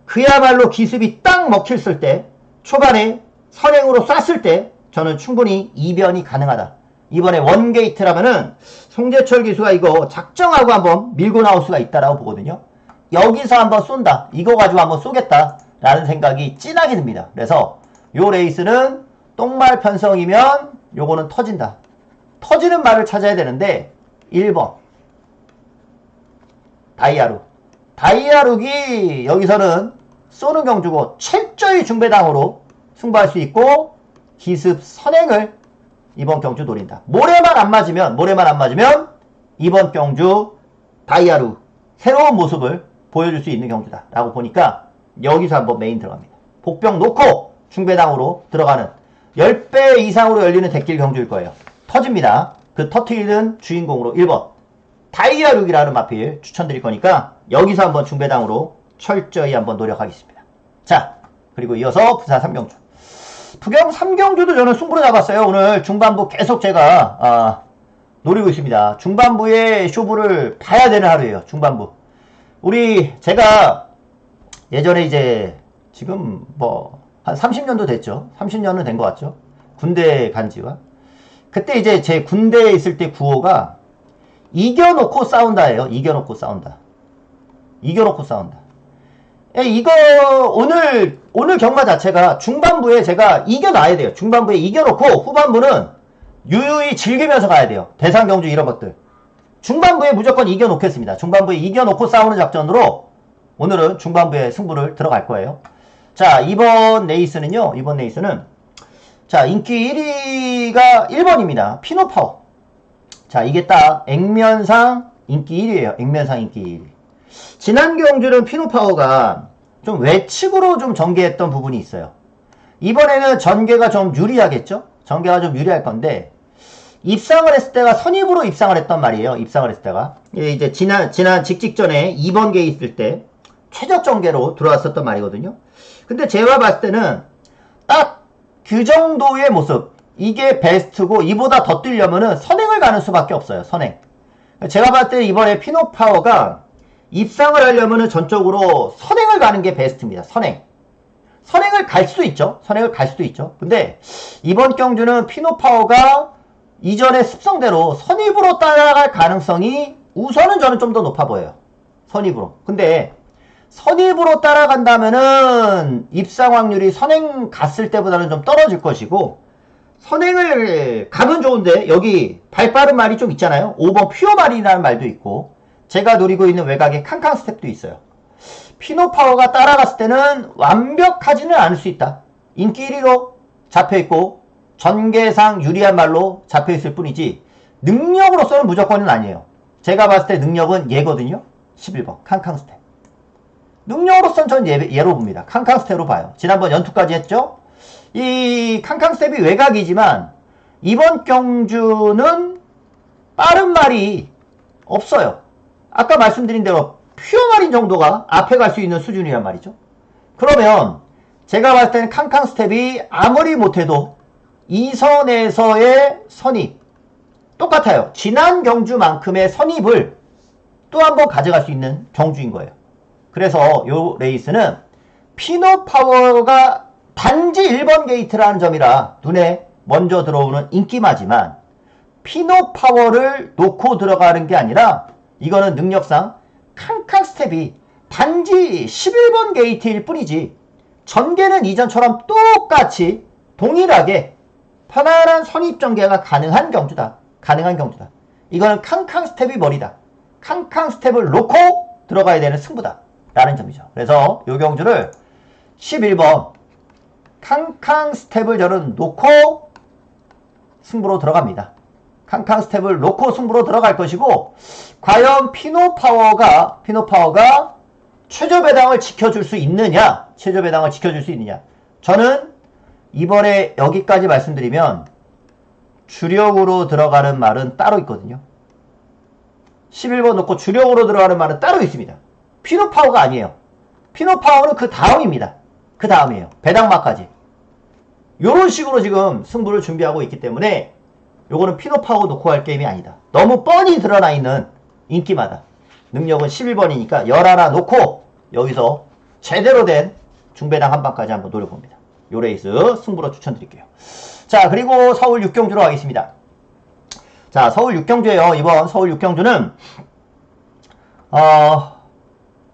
그야말로 기습이 딱 먹혔을 때, 초반에 선행으로 쐈을 때 저는 충분히 이변이 가능하다. 이번에 원게이트라면은 송재철 기수가 이거 작정하고 한번 밀고 나올 수가 있다라고 보거든요. 여기서 한번 쏜다. 이거 가지고 한번 쏘겠다. 라는 생각이 진하게 듭니다. 그래서 요 레이스는 똥말 편성이면 요거는 터진다. 터지는 말을 찾아야 되는데 1번 다이아룩. 다이아룩이 여기서는 쏘는 경주고 철저히 중배당으로 승부할 수 있고 기습 선행을 이번 경주 노린다. 모래만 안 맞으면 이번 경주 다이아룩 새로운 모습을 보여줄 수 있는 경주다 라고 보니까 여기서 한번 메인 들어갑니다. 복병 놓고 중배당으로 들어가는 10배 이상으로 열리는 대길 경주일 거예요. 터집니다. 그 터트리는 주인공으로 1번 다이아룩이라는 마필 추천드릴 거니까 여기서 한번 중배당으로 철저히 한번 노력하겠습니다. 자, 그리고 이어서 부산 3경주. 부경 3경주도 저는 승부로 잡았어요. 오늘 중반부 계속 제가 노리고 있습니다. 중반부에 쇼부를 봐야 되는 하루예요. 중반부. 제가 예전에 이제 지금 뭐 한 30년도 됐죠. 30년은 된 것 같죠. 군대 간 지가. 그때 이제 제 군대에 있을 때 구호가 이겨놓고 싸운다예요. 이겨놓고 싸운다. 이겨놓고 싸운다. 이거 오늘 경마 자체가 중반부에 제가 이겨놔야 돼요. 중반부에 이겨놓고 후반부는 유유히 즐기면서 가야 돼요. 대상 경주 이런 것들. 중반부에 무조건 이겨놓겠습니다. 중반부에 이겨놓고 싸우는 작전으로 오늘은 중반부에 승부를 들어갈 거예요. 자, 이번 레이스는 자, 인기 1위가 1번입니다. 피노파워. 자, 이게 딱 액면상 인기 1위에요. 액면상 인기 1위. 지난 경주는 피노파워가 좀 외측으로 좀 전개했던 부분이 있어요. 이번에는 전개가 좀 유리하겠죠? 전개가 좀 유리할 건데, 입상을 했을 때가 선입으로 입상을 했단 말이에요. 입상을 했을 때가. 이제 지난 직전에 2번 게 있을 때 최적 전개로 들어왔었단 말이거든요. 근데 제가 봤을 때는 딱 그 정도의 모습. 이게 베스트고 이보다 더 뛰려면은 선행을 가는 수밖에 없어요. 선행. 제가 봤을 때 이번에 피노파워가 입상을 하려면은 전적으로 선행을 가는 게 베스트입니다. 선행. 선행을 갈 수도 있죠. 선행을 갈 수도 있죠. 근데 이번 경주는 피노파워가 이전의 습성대로 선입으로 따라갈 가능성이 우선은 저는 좀 더 높아 보여요. 선입으로. 근데 선입으로 따라간다면은 입상 확률이 선행 갔을 때보다는 좀 떨어질 것이고, 선행을 가면 좋은데 여기 발 빠른 말이 좀 있잖아요. 5번 퓨어말이라는 말도 있고 제가 노리고 있는 외곽에 캉캉 스텝도 있어요. 피노파워가 따라갔을 때는 완벽하지는 않을 수 있다. 인기 1위로 잡혀있고 전개상 유리한 말로 잡혀있을 뿐이지 능력으로서는 무조건은 아니에요. 제가 봤을 때 능력은 얘거든요. 11번 캉캉 스텝. 능력으로서는 전 얘로 봅니다. 캉캉 스텝으로 봐요. 지난번 연투까지 했죠. 이 캉캉 스텝이 외곽이지만 이번 경주는 빠른 말이 없어요. 아까 말씀드린 대로 퓨어마린 정도가 앞에 갈 수 있는 수준이란 말이죠. 그러면 제가 봤을 때는 캉캉 스텝이 아무리 못해도 2선에서의 선입 똑같아요. 지난 경주만큼의 선입을 또 한 번 가져갈 수 있는 경주인 거예요. 그래서 요 레이스는 피노파워가 단지 1번 게이트라는 점이라 눈에 먼저 들어오는 인기마지만 피노파워를 놓고 들어가는 게 아니라 이거는 능력상 캉캉 스텝이 단지 11번 게이트일 뿐이지 전개는 이전처럼 똑같이 동일하게 편안한 선입 전개가 가능한 경주다. 이거는 캉캉 스텝이 머리다. 캉캉 스텝을 놓고 들어가야 되는 승부다. 라는 점이죠. 그래서 이 경주를 11번 캉캉 스텝을 저는 놓고 승부로 들어갑니다. 캉캉 스텝을 놓고 승부로 들어갈 것이고 과연 피노파워가 최저 배당을 지켜줄 수 있느냐? 저는 이번에 여기까지 말씀드리면 주력으로 들어가는 말은 따로 있거든요. 11번 놓고 주력으로 들어가는 말은 따로 있습니다. 피노파워가 아니에요. 피노파워는 그 다음입니다. 그 다음이에요. 배당마까지. 요런 식으로 지금 승부를 준비하고 있기 때문에 요거는 피노파워 놓고 할 게임이 아니다. 너무 뻔히 드러나 있는 인기마다. 능력은 11번이니까 11 놓고 여기서 제대로 된 중배당 한 방까지 한번 노려봅니다. 요 레이스 승부로 추천드릴게요. 자, 그리고 서울 6경주로 가겠습니다. 자, 서울 6경주에요. 이번 서울 6경주는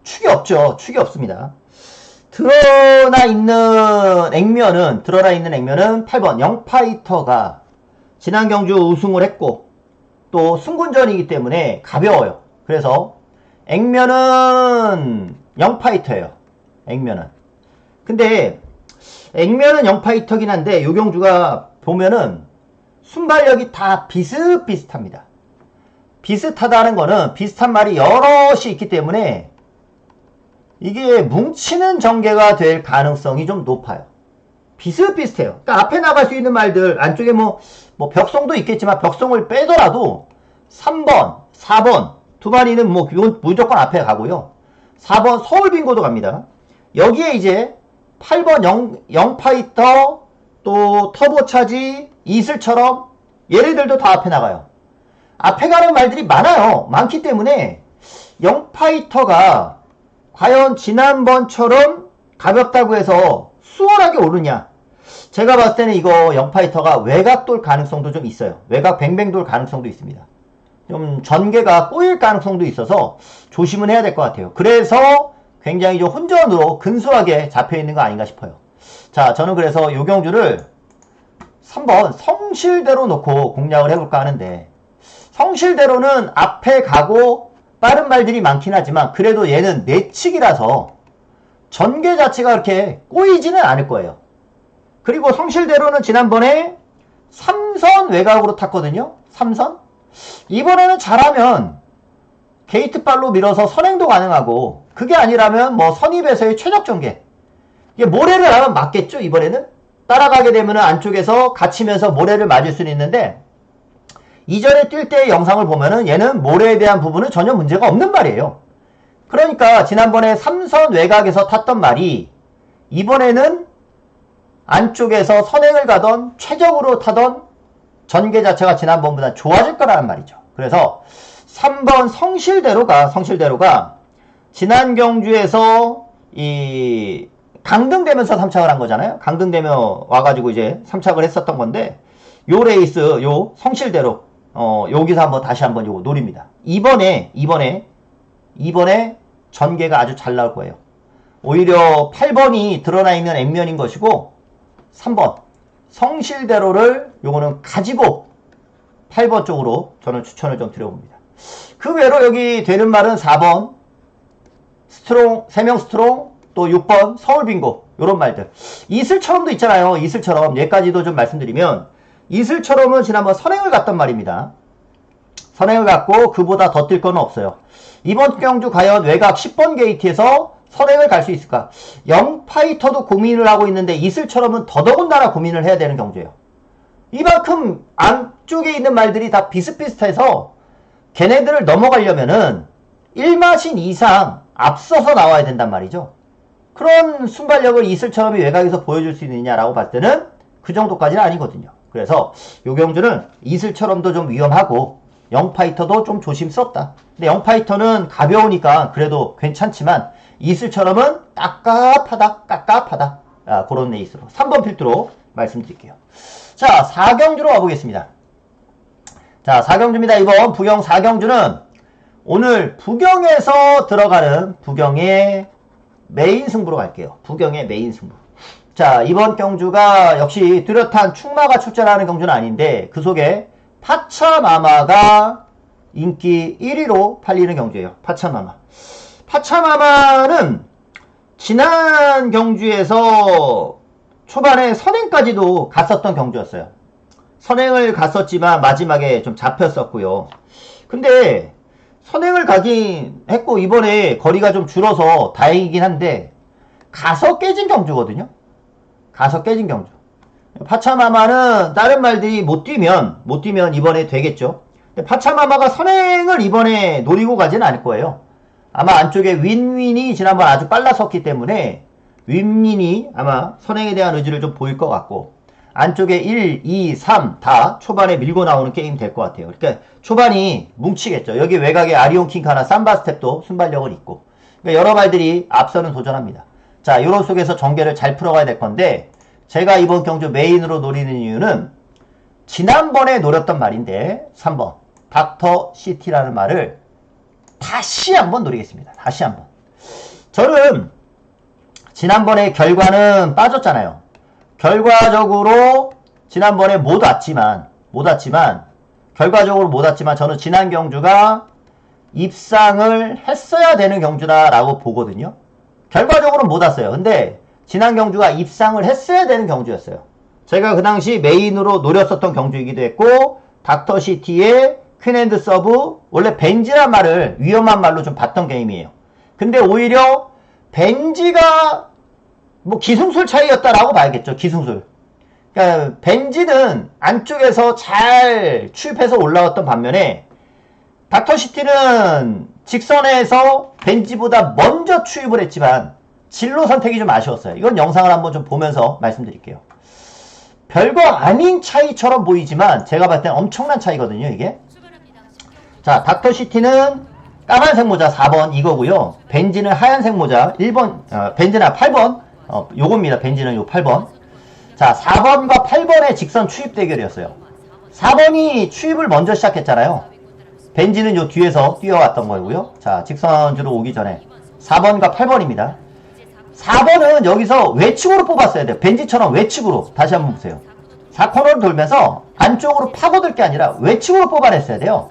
축이 없죠. 축이 없습니다. 드러나 있는 액면은 8번 영파이터가 지난 경주 우승을 했고 또 승군전이기 때문에 가벼워요. 그래서 액면은 영파이터예요. 근데 액면은 영파이터긴 한데 요 경주가 보면은 순발력이 다 비슷비슷합니다. 비슷하다는 거는 비슷한 말이 여럿이 있기 때문에 이게 뭉치는 전개가 될 가능성이 좀 높아요. 비슷비슷해요. 그러니까 앞에 나갈 수 있는 말들 안쪽에 뭐 벽송도 있겠지만 벽송을 빼더라도 3번, 4번 두 마리는 뭐 무조건 앞에 가고요. 4번 서울빙고도 갑니다. 여기에 이제 8번 영파이터 또 터보차지 이슬처럼 얘네들도 다 앞에 나가요. 앞에 가는 말들이 많기 때문에 영파이터가 과연 지난번처럼 가볍다고 해서 수월하게 오르냐. 제가 봤을 때는 이거 영파이터가 외곽 돌 가능성도 좀 있어요. 외곽 뱅뱅 돌 가능성도 있습니다. 좀 전개가 꼬일 가능성도 있어서 조심은 해야 될 것 같아요. 그래서 굉장히 좀 혼전으로 근소하게 잡혀있는 거 아닌가 싶어요. 자, 저는 그래서 요 경주를 3번 성실대로 놓고 공략을 해볼까 하는데 성실대로는 앞에 가고 빠른 말들이 많긴 하지만 그래도 얘는 내측이라서 전개 자체가 그렇게 꼬이지는 않을 거예요. 그리고 성실대로는 지난번에 3선 외곽으로 탔거든요. 3선? 이번에는 잘하면 게이트발로 밀어서 선행도 가능하고 그게 아니라면 뭐 선입에서의 최적 전개 이게 모래를 하면 맞겠죠. 이번에는 따라가게 되면 안쪽에서 갇히면서 모래를 맞을 수는 있는데 이전에 뛸 때의 영상을 보면은 얘는 모래에 대한 부분은 전혀 문제가 없는 말이에요. 그러니까 지난번에 3선 외곽에서 탔던 말이 이번에는 안쪽에서 선행을 가던 최적으로 타던 전개 자체가 지난번보다 좋아질 거라는 말이죠. 그래서 3번 성실대로가 지난 경주에서 이 강등되면서 3착을 한 거잖아요. 강등되며 와가지고 이제 3착을 했었던 건데 요 레이스 요 성실대로 여기서 한번 다시 한번 요거 노립니다. 이번에 전개가 아주 잘 나올 거예요. 오히려 8번이 드러나 있는 액면인 것이고 3번 성실대로를 요거는 가지고 8번 쪽으로 저는 추천을 좀 드려봅니다. 그 외로 여기 되는 말은 4번 스트롱 3명 스트롱 또 6번 서울빙고 요런 말들 이슬처럼도 있잖아요. 이슬처럼 얘까지도 좀 말씀드리면 이슬처럼은 지난번 선행을 갔단 말입니다. 선행을 갔고 그보다 더 뛸 건 없어요. 이번 경주 과연 외곽 10번 게이트에서 선행을 갈 수 있을까? 영파이터도 고민을 하고 있는데 이슬처럼은 더더군다나 고민을 해야 되는 경주예요. 이만큼 안쪽에 있는 말들이 다 비슷비슷해서 걔네들을 넘어가려면은 1마신 이상 앞서서 나와야 된단 말이죠. 그런 순발력을 이슬처럼이 외곽에서 보여줄 수 있느냐라고 봤을 때는 그 정도까지는 아니거든요. 그래서 요 경주는 이슬처럼도 좀 위험하고 영파이터도 좀 조심스럽다. 근데 영파이터는 가벼우니까 그래도 괜찮지만 이슬처럼은 깝깝하다. 그런 레이스로 3번 필두로 말씀드릴게요. 자, 4경주로 가보겠습니다. 자, 4경주입니다. 이번 부경 4경주는 오늘 부경에서 들어가는 부경의 메인 승부로 갈게요. 부경의 메인 승부. 자, 이번 경주가 역시 뚜렷한 충마가 출전하는 경주는 아닌데 그 속에 파차마마가 인기 1위로 팔리는 경주예요. 파차마마. 파차마마는 지난 경주에서 초반에 선행까지도 갔었던 경주였어요. 선행을 갔었지만 마지막에 좀 잡혔었고요. 근데 선행을 가긴 했고 이번에 거리가 좀 줄어서 다행이긴 한데 가서 깨진 경주거든요. 가서 깨진 경주. 파차마마는 다른 말들이 못 뛰면 이번에 되겠죠. 근데 파차마마가 선행을 이번에 노리고 가지는 않을 거예요. 아마 안쪽에 윈윈이 지난번 아주 빨라섰기 때문에 윈윈이 아마 선행에 대한 의지를 좀 보일 것 같고 안쪽에 1, 2, 3 다 초반에 밀고 나오는 게임 될 것 같아요. 그러니까 초반이 뭉치겠죠. 여기 외곽에 아리온 킹카나 삼바 스텝도 순발력을 있고 그러니까 여러 말들이 앞서는 도전합니다. 자, 요런 속에서 전개를 잘 풀어가야 될 건데 제가 이번 경주 메인으로 노리는 이유는 지난번에 노렸던 말인데 3번 닥터 시티라는 말을 다시 한번 노리겠습니다. 다시 한번. 저는 지난번에 결과는 빠졌잖아요. 결과적으로 지난번에 못 왔지만 결과적으로 못 왔지만 저는 지난 경주가 입상을 했어야 되는 경주다라고 보거든요. 결과적으로는 못 왔어요. 근데 지난 경주가 입상을 했어야 되는 경주였어요. 제가 그 당시 메인으로 노렸었던 경주이기도 했고 닥터시티의 퀸핸드 서브 원래 벤지란 말을 위험한 말로 좀 봤던 게임이에요. 근데 오히려 벤지가 뭐 기승술 차이였다라고 봐야겠죠. 기승술. 그러니까 벤지는 안쪽에서 잘 추입해서 올라왔던 반면에 닥터시티는 직선에서 벤지보다 먼저 추입을 했지만 진로 선택이 좀 아쉬웠어요. 이건 영상을 한번 좀 보면서 말씀드릴게요. 별거 아닌 차이처럼 보이지만 제가 봤을 땐 엄청난 차이거든요. 이게. 자, 닥터시티는 까만색 모자 4번 이거고요. 벤지는 하얀색 모자 1번 벤지는 8번 요겁니다. 벤지는 요 8번. 자, 4번과 8번의 직선 추입 대결이었어요. 4번이 추입을 먼저 시작했잖아요. 벤지는 요 뒤에서 뛰어왔던 거고요. 자, 직선주로 오기 전에 4번과 8번입니다. 4번은 여기서 외측으로 뽑았어야 돼요. 벤지처럼 외측으로. 다시 한번 보세요. 4코너를 돌면서 안쪽으로 파고들 게 아니라 외측으로 뽑아냈어야 돼요.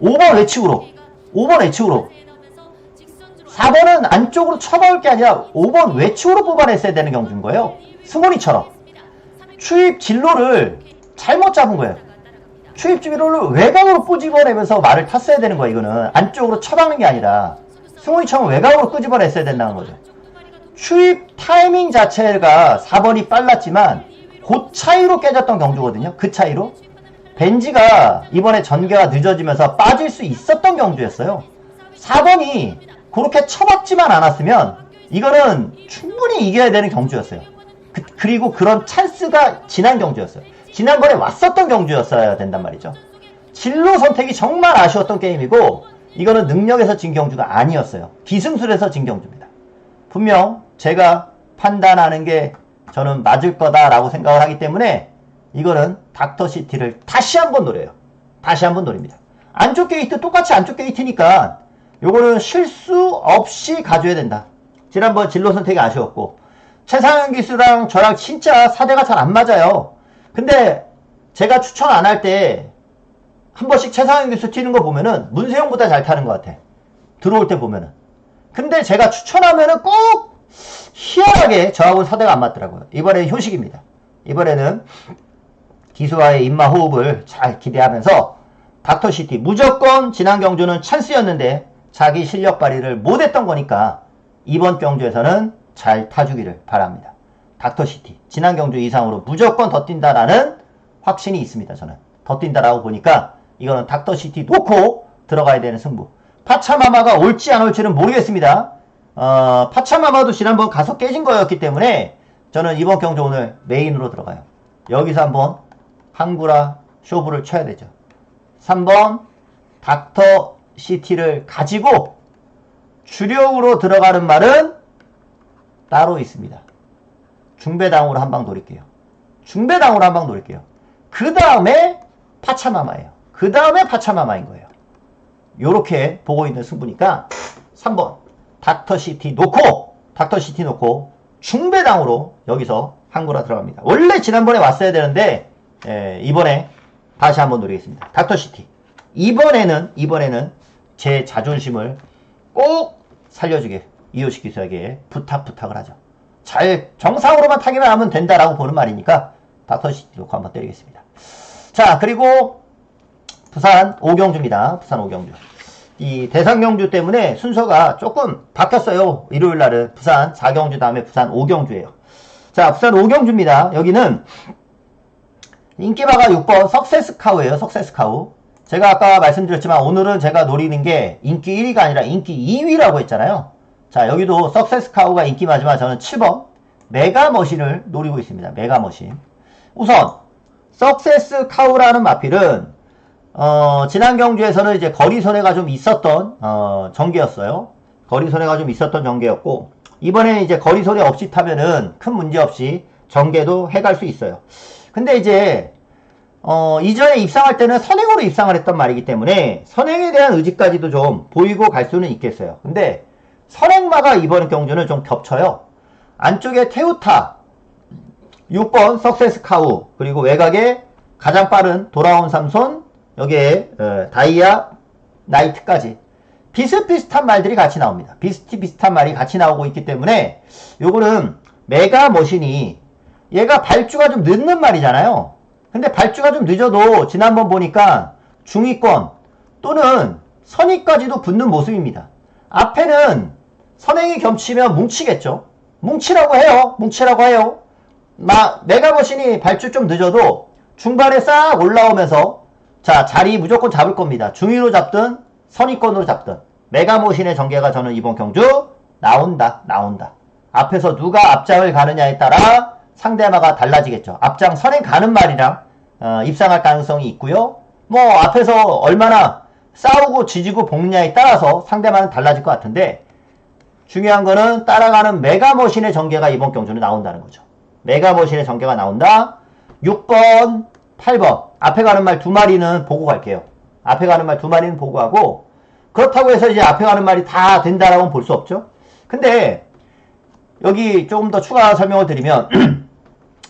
5번 외측으로. 5번 외측으로. 4번은 안쪽으로 쳐넣을 게 아니라 5번 외측으로 뽑아냈어야 되는 경주인 거예요. 스모니처럼. 추입 진로를 잘못 잡은 거예요. 추입 진로를 외곽으로 꼬집어내면서 말을 탔어야 되는 거예요. 이거는 안쪽으로 쳐박는 게 아니라 스모니처럼 외곽으로 끄집어냈어야 된다는 거죠. 추입 타이밍 자체가 4번이 빨랐지만 그 차이로 깨졌던 경주거든요. 그 차이로. 벤지가 이번에 전개가 늦어지면서 빠질 수 있었던 경주였어요. 4번이 그렇게 쳐박지만 않았으면 이거는 충분히 이겨야 되는 경주였어요. 그리고 그런 찬스가 지난 경주였어요. 지난번에 왔었던 경주였어야 된단 말이죠. 진로 선택이 정말 아쉬웠던 게임이고 이거는 능력에서 진 경주가 아니었어요. 기승술에서 진 경주입니다. 분명 제가 판단하는 게 저는 맞을 거다라고 생각을 하기 때문에 이거는 닥터시티를 다시 한번 노려요. 다시 한번 노립니다. 안쪽 게이트 똑같이 안쪽 게이트니까 요거는 실수 없이 가줘야 된다. 지난번 진로 선택이 아쉬웠고 최상현 기수랑 저랑 진짜 사대가 잘 안 맞아요. 근데 제가 추천 안 할 때 한 번씩 최상현 기수 튀는 거 보면은 문세용보다 잘 타는 것 같아. 들어올 때 보면은. 근데 제가 추천하면은 꼭 희한하게 저하고는 사대가 안 맞더라고요. 이번에 효식입니다. 이번에는 기수와의 입마 호흡을 잘 기대하면서 닥터시티 무조건 지난 경주는 찬스였는데 자기 실력 발휘를 못했던 거니까 이번 경주에서는 잘 타주기를 바랍니다. 닥터시티 지난 경주 이상으로 무조건 더 뛴다라는 확신이 있습니다. 저는 더 뛴다라고 보니까 이거는 닥터시티 놓고 들어가야 되는 승부. 파차마마가 올지 안 올지는 모르겠습니다. 파차마마도 지난번 가서 깨진 거였기 때문에 저는 이번 경주 오늘 메인으로 들어가요. 여기서 한번 항구라 쇼부를 쳐야 되죠. 3번 닥터시티를 가지고 주력으로 들어가는 말은 따로 있습니다. 중배당으로 한 방 노릴게요. 중배당으로 한 방 노릴게요. 그 다음에 파차마마예요. 그 다음에 파차마마인 거예요. 요렇게 보고 있는 승부니까 3번 닥터시티 놓고 중배당으로 여기서 한구라 들어갑니다. 원래 지난번에 왔어야 되는데 이번에 다시 한번 노리겠습니다. 닥터시티. 이번에는 제 자존심을 꼭 살려주게 이호식 기수에게 부탁을 하죠. 잘 정상으로만 타기만 하면 된다라고 보는 말이니까 닥터시티 놓고 한번 때리겠습니다. 자, 그리고 부산 오경주입니다. 부산 오경주. 이 대상경주 때문에 순서가 조금 바뀌었어요. 일요일날은 부산 4경주 다음에 부산 5경주예요. 자, 부산 5경주입니다. 여기는 인기바가 6번 석세스카우예요. 석세스카우. 제가 아까 말씀드렸지만 오늘은 제가 노리는 게 인기 1위가 아니라 인기 2위라고 했잖아요. 자, 여기도 석세스카우가 인기마지만 저는 7번 메가머신을 노리고 있습니다. 메가머신. 우선 석세스카우라는 마필은 지난 경주에서는 이제 거리 손해가 좀 있었던 전개였어요. 거리 손해가 좀 있었던 전개였고 이번에는 이제 거리 손해 없이 타면은 큰 문제 없이 전개도 해갈 수 있어요. 근데 이제 이전에 입상할 때는 선행으로 입상을 했던 말이기 때문에 선행에 대한 의지까지도 좀 보이고 갈 수는 있겠어요. 근데 선행마가 이번 경주는 좀 겹쳐요. 안쪽에 테우타 6번 석세스카우 그리고 외곽에 가장 빠른 돌아온 삼손 여기에 다이아 나이트까지 비슷비슷한 말들이 같이 나옵니다. 비슷비슷한 말이 같이 나오고 있기 때문에 요거는 메가머신이 얘가 발주가 좀 늦는 말이잖아요. 근데 발주가 좀 늦어도 지난번 보니까 중위권 또는 선위까지도 붙는 모습입니다. 앞에는 선행이 겹치면 뭉치겠죠. 뭉치라고 해요. 메가머신이 발주 좀 늦어도 중반에 싹 올라오면서 자, 자리 무조건 잡을 겁니다. 중위로 잡든 선위권으로 잡든 메가머신의 전개가 저는 이번 경주 나온다. 앞에서 누가 앞장을 가느냐에 따라 상대마가 달라지겠죠. 앞장 선행 가는 말이랑 입상할 가능성이 있고요. 뭐 앞에서 얼마나 싸우고 지지고 볶느냐에 따라서 상대마는 달라질 것 같은데 중요한 거는 따라가는 메가머신의 전개가 이번 경주는 나온다는 거죠. 메가머신의 전개가 나온다. 6번, 8번 앞에 가는 말 두 마리는 보고 갈게요. 앞에 가는 말 두 마리는 보고 하고 그렇다고 해서 이제 앞에 가는 말이 다 된다라고는 볼 수 없죠. 근데 여기 조금 더 추가 설명을 드리면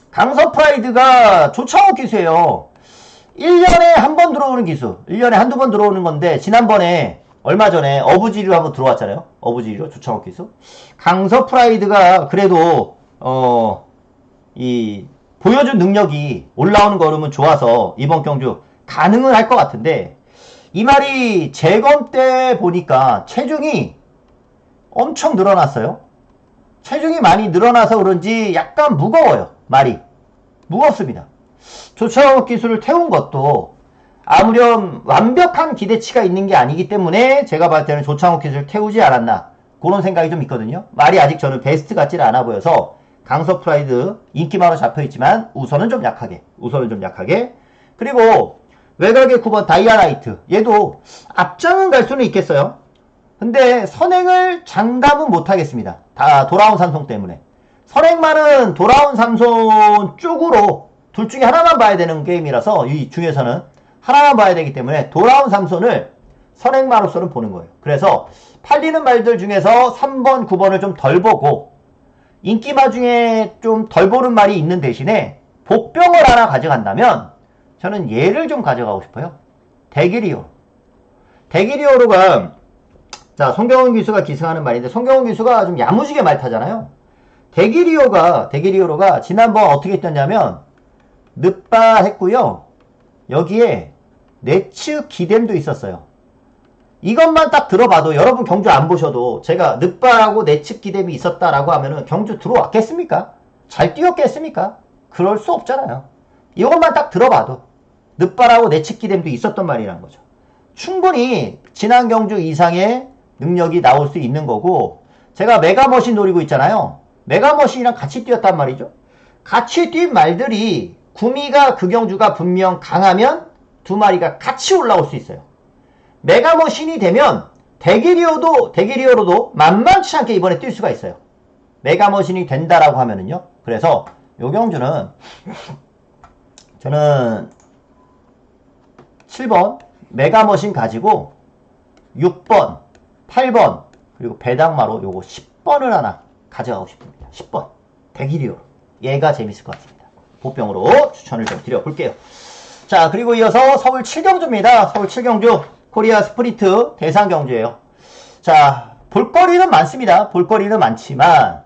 강서 프라이드가 조창욱 기수예요. 1년에 한 번 들어오는 기수. 1년에 한두 번 들어오는 건데 지난번에 얼마 전에 어부지리로 한번 들어왔잖아요. 어부지리로 조창욱 기수. 강서 프라이드가 그래도 이 보여준 능력이 올라오는 거 그러면 좋아서 이번 경주 가능은 할 것 같은데 이 말이 재검 때 보니까 체중이 엄청 늘어났어요. 체중이 많이 늘어나서 그런지 약간 무거워요. 말이 무겁습니다. 조창욱 기수를 태운 것도 아무렴 완벽한 기대치가 있는 게 아니기 때문에 제가 봤을 때는 조창욱 기수를 태우지 않았나 그런 생각이 좀 있거든요. 말이 아직 저는 베스트 같지는 않아 보여서 강서 프라이드 인기마로 잡혀있지만 우선은 좀 약하게 그리고 외곽의 9번 다이아나이트 얘도 앞장은 갈 수는 있겠어요. 근데 선행을 장담은 못하겠습니다. 다 돌아온 삼손 때문에 선행만은 돌아온 삼손 쪽으로 둘 중에 하나만 봐야 되는 게임이라서 이 중에서는 하나만 봐야 되기 때문에 돌아온 삼손을 선행마로서는 보는 거예요. 그래서 팔리는 말들 중에서 3번, 9번을 좀 덜 보고 인기마 중에 좀 덜 보는 말이 있는 대신에 복병을 하나 가져간다면 저는 얘를 좀 가져가고 싶어요. 대기리오로가 자 송경훈 기수가 기승하는 말인데 송경훈 기수가 좀 야무지게 말 타잖아요. 대기리오로가 지난번 어떻게 했냐면 늦바 했고요. 여기에 내측 기댐도 있었어요. 이것만 딱 들어봐도 여러분 경주 안 보셔도 제가 늦바라고 내측 기댐이 있었다라고 하면은 경주 들어왔겠습니까? 잘 뛰었겠습니까? 그럴 수 없잖아요. 이것만 딱 들어봐도 늦바라고 내측 기댐도 있었던 말이라는 거죠. 충분히 지난 경주 이상의 능력이 나올 수 있는 거고 제가 메가머신 노리고 있잖아요. 메가머신이랑 같이 뛰었단 말이죠. 같이 뛴 말들이 구미가 그 경주가 분명 강하면 두 마리가 같이 올라올 수 있어요. 메가머신이 되면 대기리오로도 만만치 않게 이번에 뛸 수가 있어요. 메가머신이 된다라고 하면은요. 그래서 요 경주는 저는 7번 메가머신 가지고 6번, 8번 그리고 배당마로 요거 10번을 하나 가져가고 싶습니다. 10번 대기리오 얘가 재밌을 것 같습니다. 보병으로 추천을 좀 드려볼게요. 자, 그리고 이어서 서울 7경주입니다. 서울 7경주 코리아 스프린트 대상경주예요. 자, 볼거리는 많습니다. 볼거리는 많지만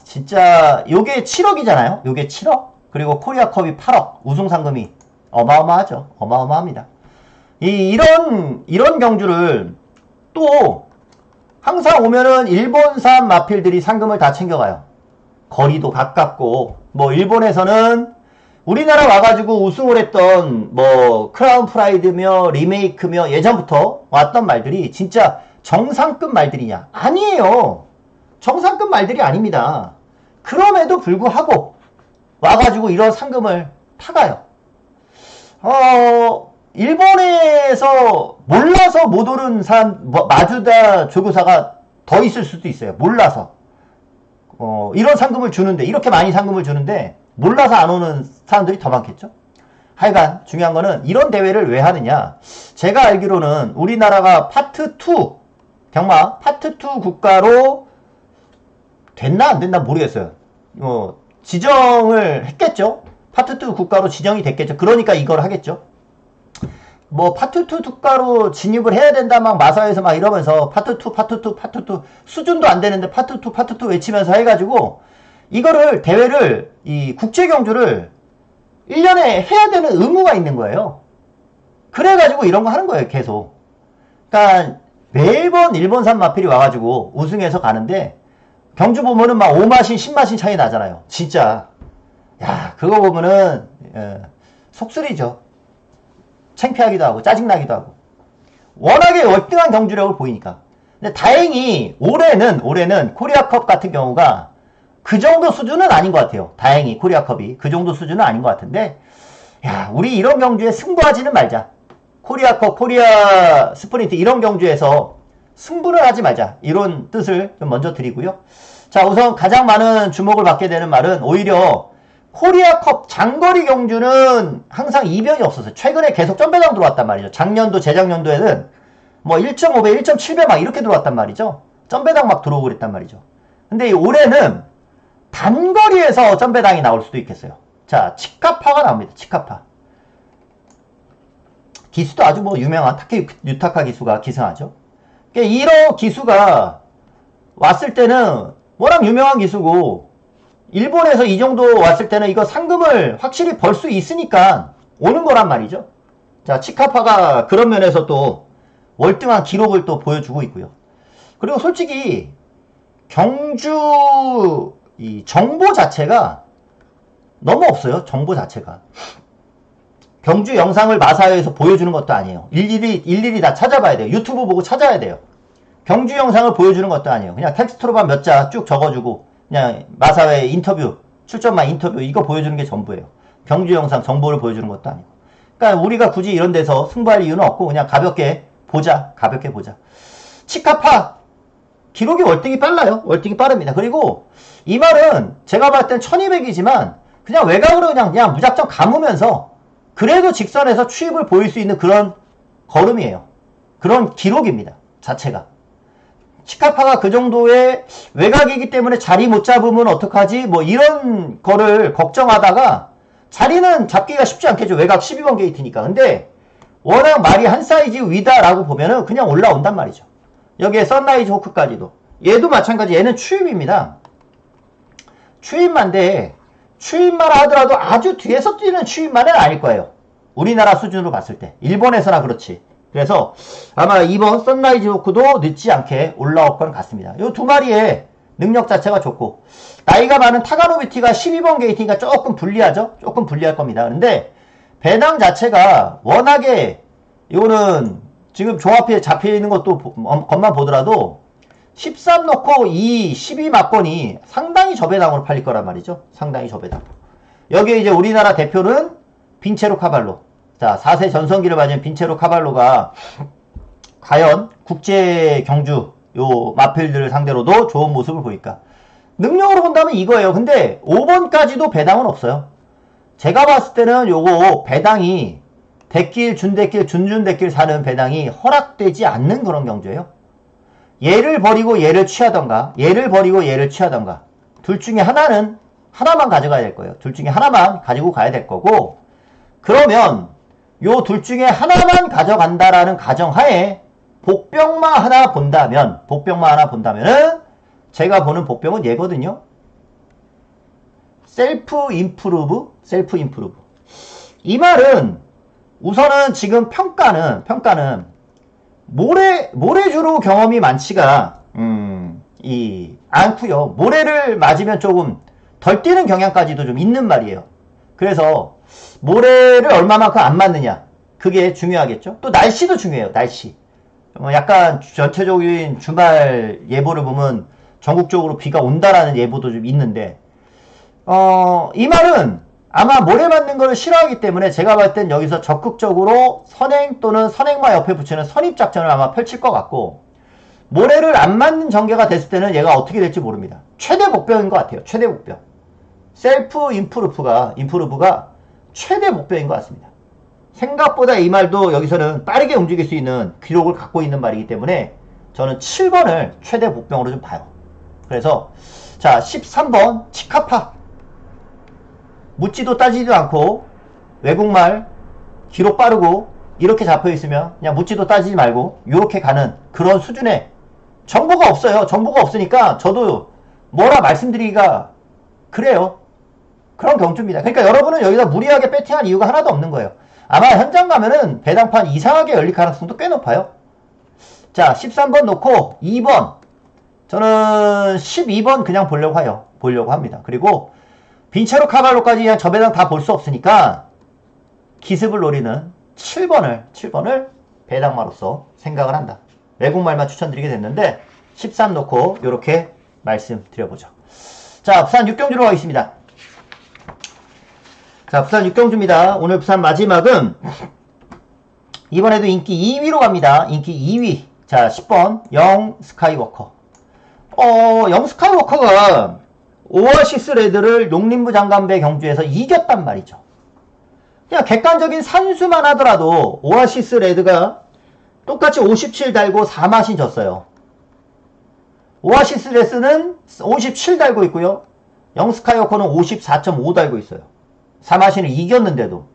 진짜 요게 7억이잖아요. 요게 7억 그리고 코리아컵이 8억 우승 상금이 어마어마하죠. 어마어마합니다. 이런 경주를 또 항상 오면은 일본산 마필들이 상금을 다 챙겨가요. 거리도 가깝고 뭐 일본에서는 우리나라 와가지고 우승을 했던 뭐 크라운 프라이드며 리메이크며 예전부터 왔던 말들이 진짜 정상급 말들이냐? 아니에요. 정상급 말들이 아닙니다. 그럼에도 불구하고 와가지고 이런 상금을 타가요. 일본에서 몰라서 못 오른 사람, 마주다 조교사가 더 있을 수도 있어요. 몰라서. 이런 상금을 주는데, 이렇게 많이 상금을 주는데, 몰라서 안 오는 사람들이 더 많겠죠? 하여간, 중요한 거는, 이런 대회를 왜 하느냐. 제가 알기로는, 우리나라가 파트2, 경마, 파트2 국가로, 됐나 안 됐나 모르겠어요. 지정을 했겠죠? 파트2 국가로 지정이 됐겠죠. 그러니까 이걸 하겠죠. 뭐 파트2 국가로 진입을 해야 된다 막 마사에서 막 이러면서 파트2 수준도 안 되는데 파트2 외치면서 해가지고 이거를 대회를 이 국제경주를 1년에 해야 되는 의무가 있는 거예요. 그래가지고 이런 거 하는 거예요. 계속. 그러니까 매번 일본산 마필이 와가지고 우승해서 가는데 경주 보면은 막 5마신 10마신 차이 나잖아요. 진짜 야, 그거 보면은 속쓰리죠. 창피하기도 하고 짜증나기도 하고 워낙에 월등한 경주력을 보이니까. 근데 다행히 올해는 코리아컵 같은 경우가 그 정도 수준은 아닌 것 같아요. 다행히 코리아컵이 그 정도 수준은 아닌 것 같은데 야, 우리 이런 경주에 승부하지는 말자. 코리아컵, 코리아 스프린트 이런 경주에서 승부를 하지 말자. 이런 뜻을 좀 먼저 드리고요. 자, 우선 가장 많은 주목을 받게 되는 말은 오히려 코리아컵 장거리 경주는 항상 이변이 없었어요. 최근에 계속 점배당 들어왔단 말이죠. 작년도 재작년도에는 뭐 1.5배, 1.7배 막 이렇게 들어왔단 말이죠. 점배당 막 들어오고 그랬단 말이죠. 근데 올해는 단거리에서 점배당이 나올 수도 있겠어요. 자, 치카파가 나옵니다. 치카파. 기수도 아주 뭐 유명한 타케 유타카 기수가 기승하죠. 이런 기수가 왔을 때는 워낙 유명한 기수고 일본에서 이 정도 왔을 때는 이거 상금을 확실히 벌 수 있으니까 오는 거란 말이죠. 자, 치카파가 그런 면에서 또 월등한 기록을 또 보여주고 있고요. 그리고 솔직히 경주 이 정보 자체가 너무 없어요. 정보 자체가. 경주 영상을 마사회에서 보여주는 것도 아니에요. 일일이 다 찾아봐야 돼요. 유튜브 보고 찾아야 돼요. 경주 영상을 보여주는 것도 아니에요. 그냥 텍스트로만 몇 자 쭉 적어주고 그냥 마사회 인터뷰, 출전만 인터뷰 이거 보여주는 게 전부예요. 경주 영상 정보를 보여주는 것도 아니고. 그러니까 우리가 굳이 이런 데서 승부할 이유는 없고 그냥 가볍게 보자. 가볍게 보자. 치카파 기록이 월등히 빨라요. 월등히 빠릅니다. 그리고 이 말은 제가 봤을 땐 1200이지만 그냥 외곽으로 그냥 무작정 감으면서 그래도 직선에서 추입을 보일 수 있는 그런 걸음이에요. 그런 기록입니다. 자체가. 치카파가 그 정도의 외곽이기 때문에 자리 못 잡으면 어떡하지? 뭐 이런 거를 걱정하다가 자리는 잡기가 쉽지 않겠죠. 외곽 12번 게이트니까. 근데 워낙 말이 한 사이즈 위다라고 보면은 그냥 올라온단 말이죠. 여기에 선라이즈 호크까지도. 얘도 마찬가지. 얘는 추입입니다. 추입만데 추입만 하더라도 아주 뒤에서 뛰는 추입만은 아닐 거예요. 우리나라 수준으로 봤을 때. 일본에서나 그렇지. 그래서 아마 이번 선라이즈 호크도 늦지 않게 올라올 건 같습니다. 이 두 마리의 능력 자체가 좋고 나이가 많은 타가노비티가 12번 게이트니까 조금 불리하죠. 조금 불리할 겁니다. 근데 배당 자체가 워낙에 이거는 지금 조합에 잡혀있는 것만 보더라도 13 넣고 12 막건이 상당히 저배당으로 팔릴 거란 말이죠. 상당히 저배당. 여기에 이제 우리나라 대표는 빈체로 카발로. 자, 4세 전성기를 맞은 빈체로 카발로가 과연 국제 경주 요 마필들을 상대로도 좋은 모습을 보일까? 능력으로 본다면 이거예요. 근데 5번까지도 배당은 없어요. 제가 봤을 때는 요거 배당이 대길, 준대길, 준준대길 사는 배당이 허락되지 않는 그런 경주예요. 얘를 버리고 얘를 취하던가, 얘를 버리고 얘를 취하던가, 둘 중에 하나만 가져가야 될 거예요. 둘 중에 하나만 가지고 가야 될 거고, 그러면 요 둘 중에 하나만 가져간다라는 가정하에 복병만 하나 본다면은 제가 보는 복병은 얘거든요. 셀프 임프루브. 이 말은 우선은 지금 평가는 모래주로 경험이 많지가 않고요. 모래를 맞으면 조금 덜 뛰는 경향까지도 좀 있는 말이에요. 그래서 모래를 얼마만큼 안 맞느냐, 그게 중요하겠죠. 또 날씨도 중요해요. 날씨. 약간 전체적인 주말 예보를 보면 전국적으로 비가 온다라는 예보도 좀 있는데, 이 말은 아마 모래 맞는 걸 싫어하기 때문에 제가 봤을 땐 여기서 적극적으로 선행 또는 선행마 옆에 붙이는 선입작전을 아마 펼칠 것 같고, 모래를 안 맞는 전개가 됐을 때는 얘가 어떻게 될지 모릅니다. 최대 복병인 것 같아요. 최대 복병. 셀프 임프루브가 최대 복병인 것 같습니다. 생각보다 이 말도 여기서는 빠르게 움직일 수 있는 기록을 갖고 있는 말이기 때문에 저는 7번을 최대 복병으로 좀 봐요. 그래서 자, 13번 치카파. 묻지도 따지지도 않고 외국말 기록 빠르고 이렇게 잡혀있으면 그냥 묻지도 따지지 말고 이렇게 가는 그런 수준의 정보가 없어요. 정보가 없으니까 저도 뭐라 말씀드리기가 그래요. 그런 경주입니다. 그러니까 여러분은 여기다 무리하게 배팅할 이유가 하나도 없는 거예요. 아마 현장 가면은 배당판 이상하게 열릴 가능성도 꽤 높아요. 자, 13번 놓고 2번. 저는 12번 그냥 보려고 합니다. 그리고 빈체로 카발로까지 그냥 저 배당 다 볼 수 없으니까 기습을 노리는 7번을 배당마로서 생각을 한다. 외국말만 추천드리게 됐는데 13 놓고 이렇게 말씀드려보죠. 자, 부산 6경주로 가겠습니다. 자, 부산 6경주입니다. 오늘 부산 마지막은 이번에도 인기 2위로 갑니다. 인기 2위. 자, 10번 영 스카이워커. 영 스카이워커가 오아시스 레드를 용림부 장관배 경주에서 이겼단 말이죠. 그냥 객관적인 산수만 하더라도 오아시스 레드가 똑같이 57 달고 4마신 졌어요. 오아시스 레스는 57 달고 있고요. 영 스카이워커는 54.5 달고 있어요. 4마신을 이겼는데도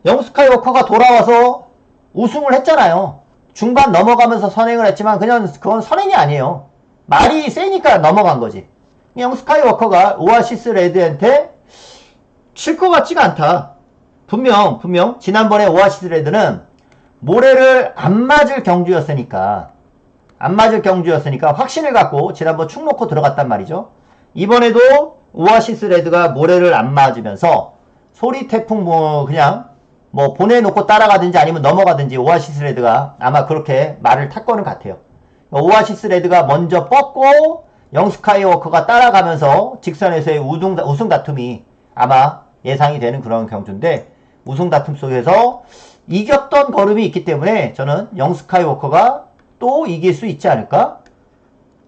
영 스카이워커가 돌아와서 우승을 했잖아요. 중반 넘어가면서 선행을 했지만 그냥 그건 선행이 아니에요. 말이 세니까 넘어간 거지. 영 스카이워커가 오아시스 레드한테 칠 것 같지가 않다. 분명 지난번에 오아시스 레드는 모래를 안 맞을 경주였으니까 확신을 갖고 지난번 축 놓고 들어갔단 말이죠. 이번에도 오아시스 레드가 모래를 안 맞으면서 소리 태풍 그냥 보내놓고 따라가든지 아니면 넘어가든지 오아시스 레드가 아마 그렇게 말을 탈 거는 같아요. 오아시스 레드가 먼저 뻗고 영 스카이워커가 따라가면서 직선에서의 우승 다툼이 아마 예상이 되는 그런 경주인데, 우승 다툼 속에서 이겼던 걸음이 있기 때문에 저는 영 스카이워커가 또 이길 수 있지 않을까?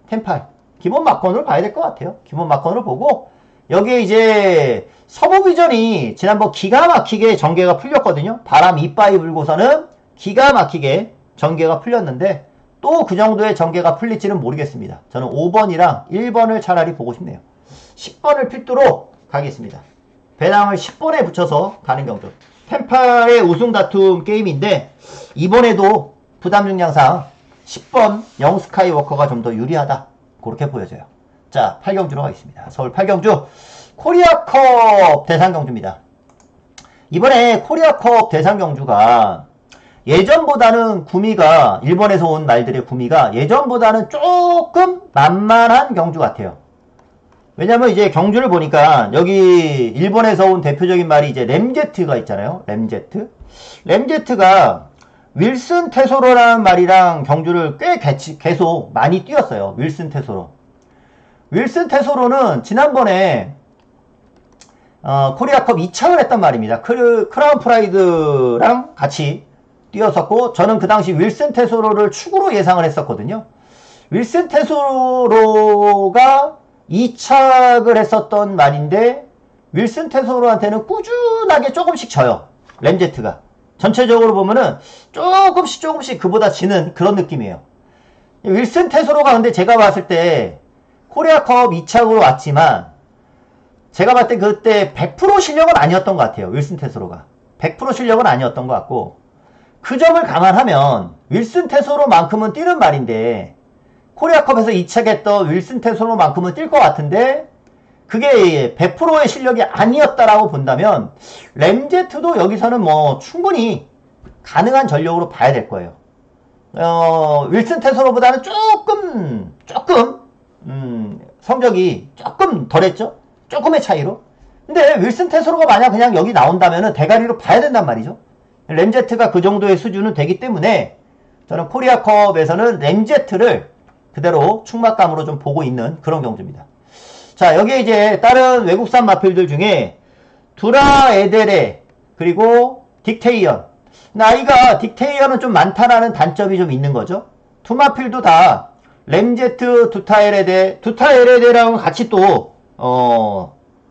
10-8 기본 마컨으로 봐야 될 것 같아요. 기본 마컨으로 보고, 여기에 이제 서부비전이 지난번 기가 막히게 전개가 풀렸거든요. 바람 이빠이 불고서는 기가 막히게 전개가 풀렸는데 또 그 정도의 전개가 풀릴지는 모르겠습니다. 저는 5번이랑 1번을 차라리 보고 싶네요. 10번을 필두로 가겠습니다. 배당을 10번에 붙여서 가는 경주. 10-8의 우승 다툼 게임인데 이번에도 부담 중량상 10번 영 스카이워커가 좀 더 유리하다. 그렇게 보여져요. 자, 8경주로 가겠습니다. 서울 8경주 코리아컵 대상경주입니다. 이번에 코리아컵 대상경주가 예전보다는 구미가, 일본에서 온 말들의 구미가 예전보다는 조금 만만한 경주 같아요. 왜냐면 이제 경주를 보니까 여기 일본에서 온 대표적인 말이 이제 램제트가 있잖아요. 램제트가 윌슨 테소로라는 말이랑 경주를 꽤 계속 많이 뛰었어요. 윌슨 테소로는 지난번에 코리아컵 2착을 했단 말입니다. 크라운 프라이드랑 같이 뛰었었고, 저는 그 당시 윌슨 테소로를 축으로 예상을 했었거든요. 윌슨 테소로가 2착을 했었던 말인데 윌슨 테소로한테는 꾸준하게 조금씩 져요. 램제트가. 전체적으로 보면은 조금씩 그보다 지는 그런 느낌이에요. 윌슨 테소로가 근데 제가 봤을 때 코리아컵 2차로 왔지만 제가 봤을 때 그때 100% 실력은 아니었던 것 같아요. 윌슨 테소로가. 100% 실력은 아니었던 것 같고 그 점을 감안하면 윌슨 테소로만큼은 뛰는 말인데 코리아컵에서 2차겠던 윌슨 테소로만큼은 뛸 것 같은데 그게 100%의 실력이 아니었다라고 본다면 램제트도 여기서는 뭐 충분히 가능한 전력으로 봐야 될 거예요. 윌슨 테소로보다는 조금 성적이 조금 덜했죠. 조금의 차이로. 근데 윌슨 테소로가 만약 그냥 여기 나온다면은 대가리로 봐야 된단 말이죠. 램제트가 그 정도의 수준은 되기 때문에 저는 코리아컵에서는 램제트를 그대로 충막감으로 좀 보고 있는 그런 경주입니다. 자, 여기에 이제 다른 외국산 마필들 중에 두라 에데레 그리고 딕테이언. 나이가 딕테이언은 좀 많다라는 단점이 좀 있는 거죠. 두 마필도 다 램제트 두타에레데랑 같이 또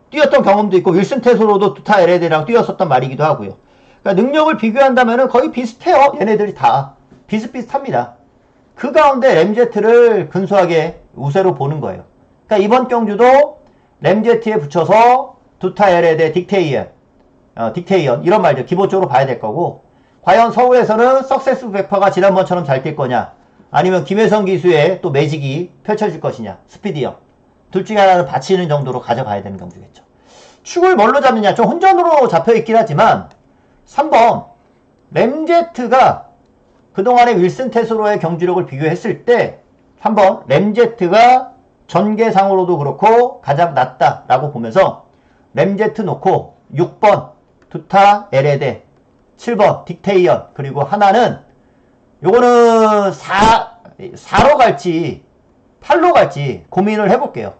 뛰었던 경험도 있고 윌슨 테소로도 두타에레데랑 뛰었었던 말이기도 하고요. 그러니까 능력을 비교한다면은 거의 비슷해요. 얘네들이 다 비슷비슷합니다. 그 가운데 램제트를 근소하게 우세로 보는 거예요. 그러니까 이번 경주도 램제트에 붙여서 두타에레데 딕테이언 이런 말들 기본적으로 봐야 될 거고 과연 서울에서는 석세스 백퍼가 지난번처럼 잘 뛸 거냐 아니면 김혜성 기수의 또 매직이 펼쳐질 것이냐 스피디형 둘 중에 하나는 받치는 정도로 가져가야 되는 경주겠죠. 축을 뭘로 잡느냐 좀 혼전으로 잡혀있긴 하지만 3번 램제트가 그동안의 윌슨 테소로의 경주력을 비교했을 때 3번 램제트가 전개상으로도 그렇고 가장 낫다라고 보면서 램제트 놓고 6번 두타 에레데 7번 딕테이언 그리고 하나는 요거는 4로 갈지 8로 갈지 고민을 해볼게요.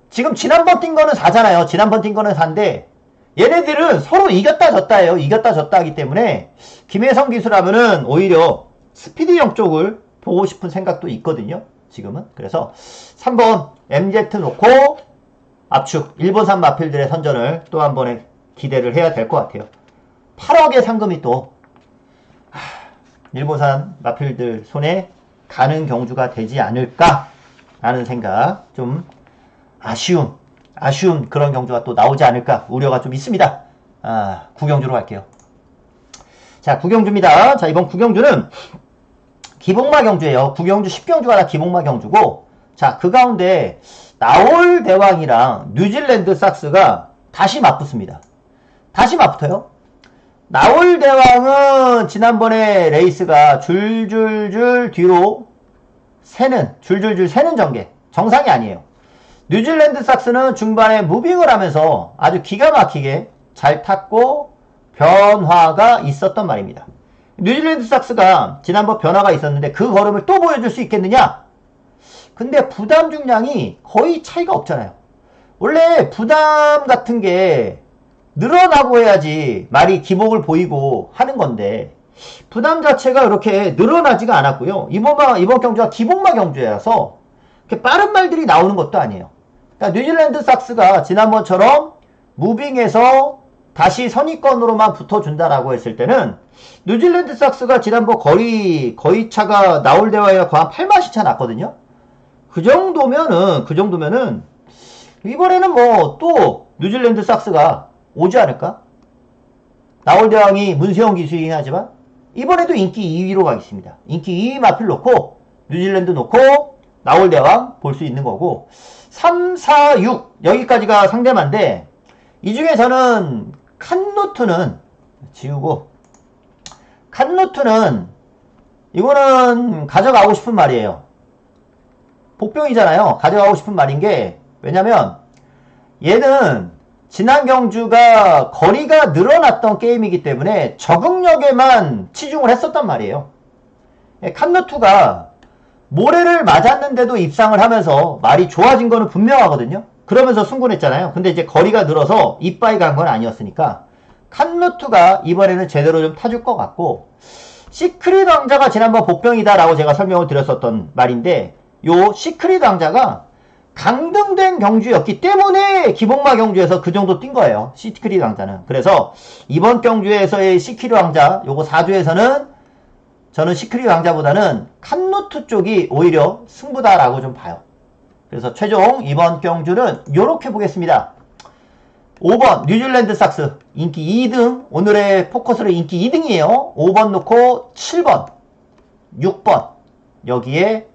지금 지난번 뛴 거는 4잖아요. 지난번 뛴 거는 4인데 얘네들은 서로 이겼다 졌다예요. 이겼다 졌다 하기 때문에 김혜성 기수라면은 오히려 스피디형 쪽을 보고 싶은 생각도 있거든요. 지금은. 그래서 3번 MZ 놓고 압축 일본산 마필들의 선전을 또 한 번에 기대를 해야 될 것 같아요. 8억의 상금이 또 일본산 마필들 손에 가는 경주가 되지 않을까 라는 생각 좀 아쉬운 그런 경주가 또 나오지 않을까 우려가 좀 있습니다. 구경주로 갈게요. 자, 구경주입니다. 자, 이번 구경주는 기복마 경주예요. 구경주 10경주가 다 기복마 경주고 자, 그 가운데 나올 대왕이랑 뉴질랜드 삭스가 다시 맞붙습니다. 다시 맞붙어요. 나올 대왕은 지난번에 레이스가 줄줄줄 뒤로 줄줄줄 새는 전개 정상이 아니에요. 뉴질랜드 삭스는 중반에 무빙을 하면서 아주 기가 막히게 잘 탔고 변화가 있었던 말입니다. 뉴질랜드 삭스가 지난번 변화가 있었는데 그 걸음을 또 보여줄 수 있겠느냐? 근데 부담 중량이 거의 차이가 없잖아요. 원래 부담 같은 게 늘어나고 해야지 말이 기복을 보이고 하는 건데 부담 자체가 이렇게 늘어나지가 않았고요. 이번 경주가 기복마 경주여서 이렇게 빠른 말들이 나오는 것도 아니에요. 그러니까 뉴질랜드 삭스가 지난번처럼 무빙에서 다시 선의권으로만 붙어준다라고 했을 때는 뉴질랜드 삭스가 지난번 거의 차가 나올 대와야 거의 한 8마시 차 났거든요. 그 정도면은 이번에는 뭐 또 뉴질랜드 삭스가 오지 않을까? 나올 대왕이 문세영 기수이긴 하지만 이번에도 인기 2위로 가겠습니다. 인기 2위 마필 놓고 뉴질랜드 놓고 나올 대왕 볼 수 있는 거고 3, 4, 6 여기까지가 상대만데 이 중에 저는 칸노트는 지우고 칸노트는 이거는 가져가고 싶은 말이에요. 복병이잖아요. 가져가고 싶은 말인 게 왜냐면 얘는 지난 경주가 거리가 늘어났던 게임이기 때문에 적응력에만 치중을 했었단 말이에요. 칸노투가 모래를 맞았는데도 입상을 하면서 말이 좋아진 거는 분명하거든요. 그러면서 승군했잖아요. 근데 이제 거리가 늘어서 이빠이 간 건 아니었으니까 칸노투가 이번에는 제대로 좀 타줄 것 같고 시크릿 왕자가 지난번 복병이다 라고 제가 설명을 드렸었던 말인데 요 시크릿 왕자가 강등된 경주였기 때문에 기복마 경주에서 그 정도 뛴 거예요. 시크릿 왕자는. 그래서 이번 경주에서의 시크릿 왕자 요거 4주에서는 저는 시크릿 왕자보다는 칸루트 쪽이 오히려 승부다라고 좀 봐요. 그래서 최종 이번 경주는 요렇게 보겠습니다. 5번 뉴질랜드 삭스 인기 2등, 오늘의 포커스로 인기 2등이에요. 5번 놓고 7번 6번 여기에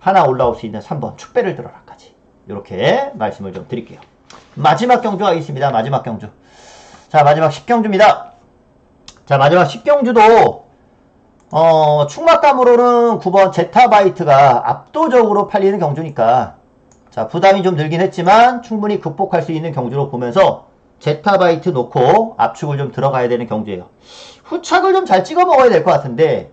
하나 올라올 수 있는 3번 축배를 들어라까지 이렇게 말씀을 좀 드릴게요. 마지막 경주 하겠습니다. 마지막 경주. 자, 마지막 10경주입니다. 자, 마지막 10경주도 충막감으로는 9번 제타바이트가 압도적으로 팔리는 경주니까 자, 부담이 좀 늘긴 했지만 충분히 극복할 수 있는 경주로 보면서 제타바이트 놓고 압축을 좀 들어가야 되는 경주예요. 후착을 좀 잘 찍어 먹어야 될 것 같은데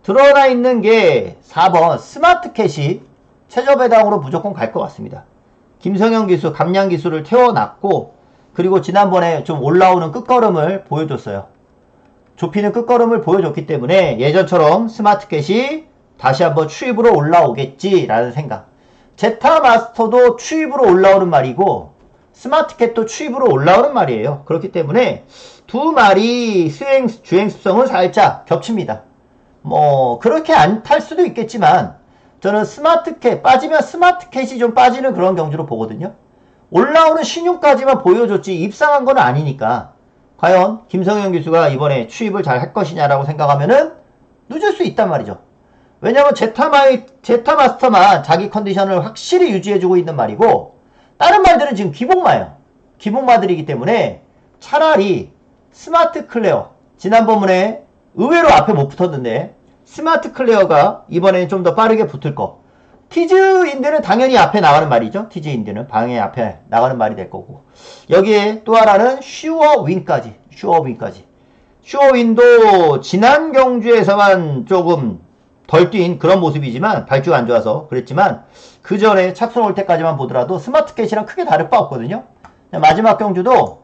드러나 있는 게 4번 스마트캣이 최저배당으로 무조건 갈 것 같습니다. 김성현 기수, 감량 기수를 태워놨고 그리고 지난번에 좀 올라오는 끝걸음을 보여줬어요. 좁히는 끝걸음을 보여줬기 때문에 예전처럼 스마트캣이 다시 한번 추입으로 올라오겠지라는 생각. 제타 마스터도 추입으로 올라오는 말이고 스마트캣도 추입으로 올라오는 말이에요. 그렇기 때문에 두 마리 주행 습성은 살짝 겹칩니다. 뭐 그렇게 안 탈 수도 있겠지만 저는 스마트캣 빠지면 스마트캣이 좀 빠지는 그런 경주로 보거든요. 올라오는 신용까지만 보여줬지 입상한 건 아니니까 과연 김성현 기수가 이번에 추입을 잘 할 것이냐라고 생각하면은 늦을 수 있단 말이죠. 왜냐면 제타 마스터만 자기 컨디션을 확실히 유지해주고 있는 말이고 다른 말들은 지금 기복마예요. 기복마들이기 때문에 차라리 스마트 클레어 지난번에 의외로 앞에 못 붙었는데 스마트 클레어가 이번에는 좀 더 빠르게 붙을 거. 티즈 인드는 당연히 앞에 나가는 말이죠. 티즈 인드는 방에 앞에 나가는 말이 될 거고 여기에 또 하나는 슈어윈까지 슈어윈도 지난 경주에서만 조금 덜 뛴 그런 모습이지만 발주가 안 좋아서 그랬지만 그 전에 착순 올 때까지만 보더라도 스마트캣이랑 크게 다를 바 없거든요. 마지막 경주도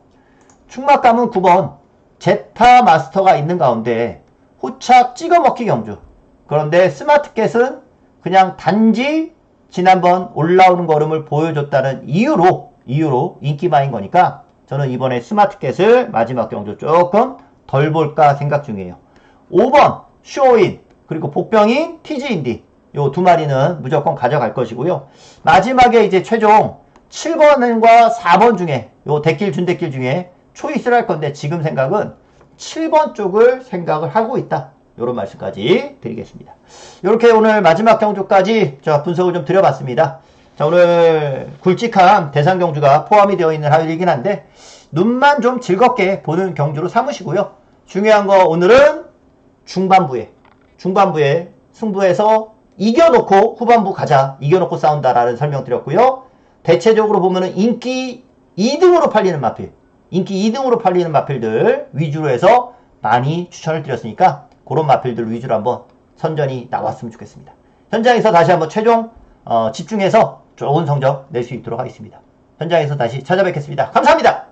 충막감은 9번 제타 마스터가 있는 가운데 후착 찍어먹기 경주. 그런데 스마트캣은 그냥 단지 지난번 올라오는 걸음을 보여줬다는 이유로 인기마인 거니까 저는 이번에 스마트캣을 마지막 경주 조금 덜 볼까 생각 중이에요. 5번 쇼인 그리고 복병인 티즈인디 요 두 마리는 무조건 가져갈 것이고요. 마지막에 이제 최종 7번과 4번 중에 요 준대길 중에 초이스를 할 건데 지금 생각은 7번 쪽을 생각을 하고 있다. 요런 말씀까지 드리겠습니다. 이렇게 오늘 마지막 경주까지 분석을 좀 드려봤습니다. 자, 오늘 굵직한 대상 경주가 포함이 되어 있는 하율이긴 한데 눈만 좀 즐겁게 보는 경주로 삼으시고요. 중요한 거 오늘은 중반부에 승부에서 이겨놓고 후반부 가자. 이겨놓고 싸운다라는 설명 드렸고요. 대체적으로 보면은 인기 2등으로 팔리는 마필들 위주로 해서 많이 추천을 드렸으니까 그런 마필들 위주로 한번 선전이 나왔으면 좋겠습니다. 현장에서 다시 한번 최종 집중해서 좋은 성적 낼 수 있도록 하겠습니다. 현장에서 다시 찾아뵙겠습니다. 감사합니다.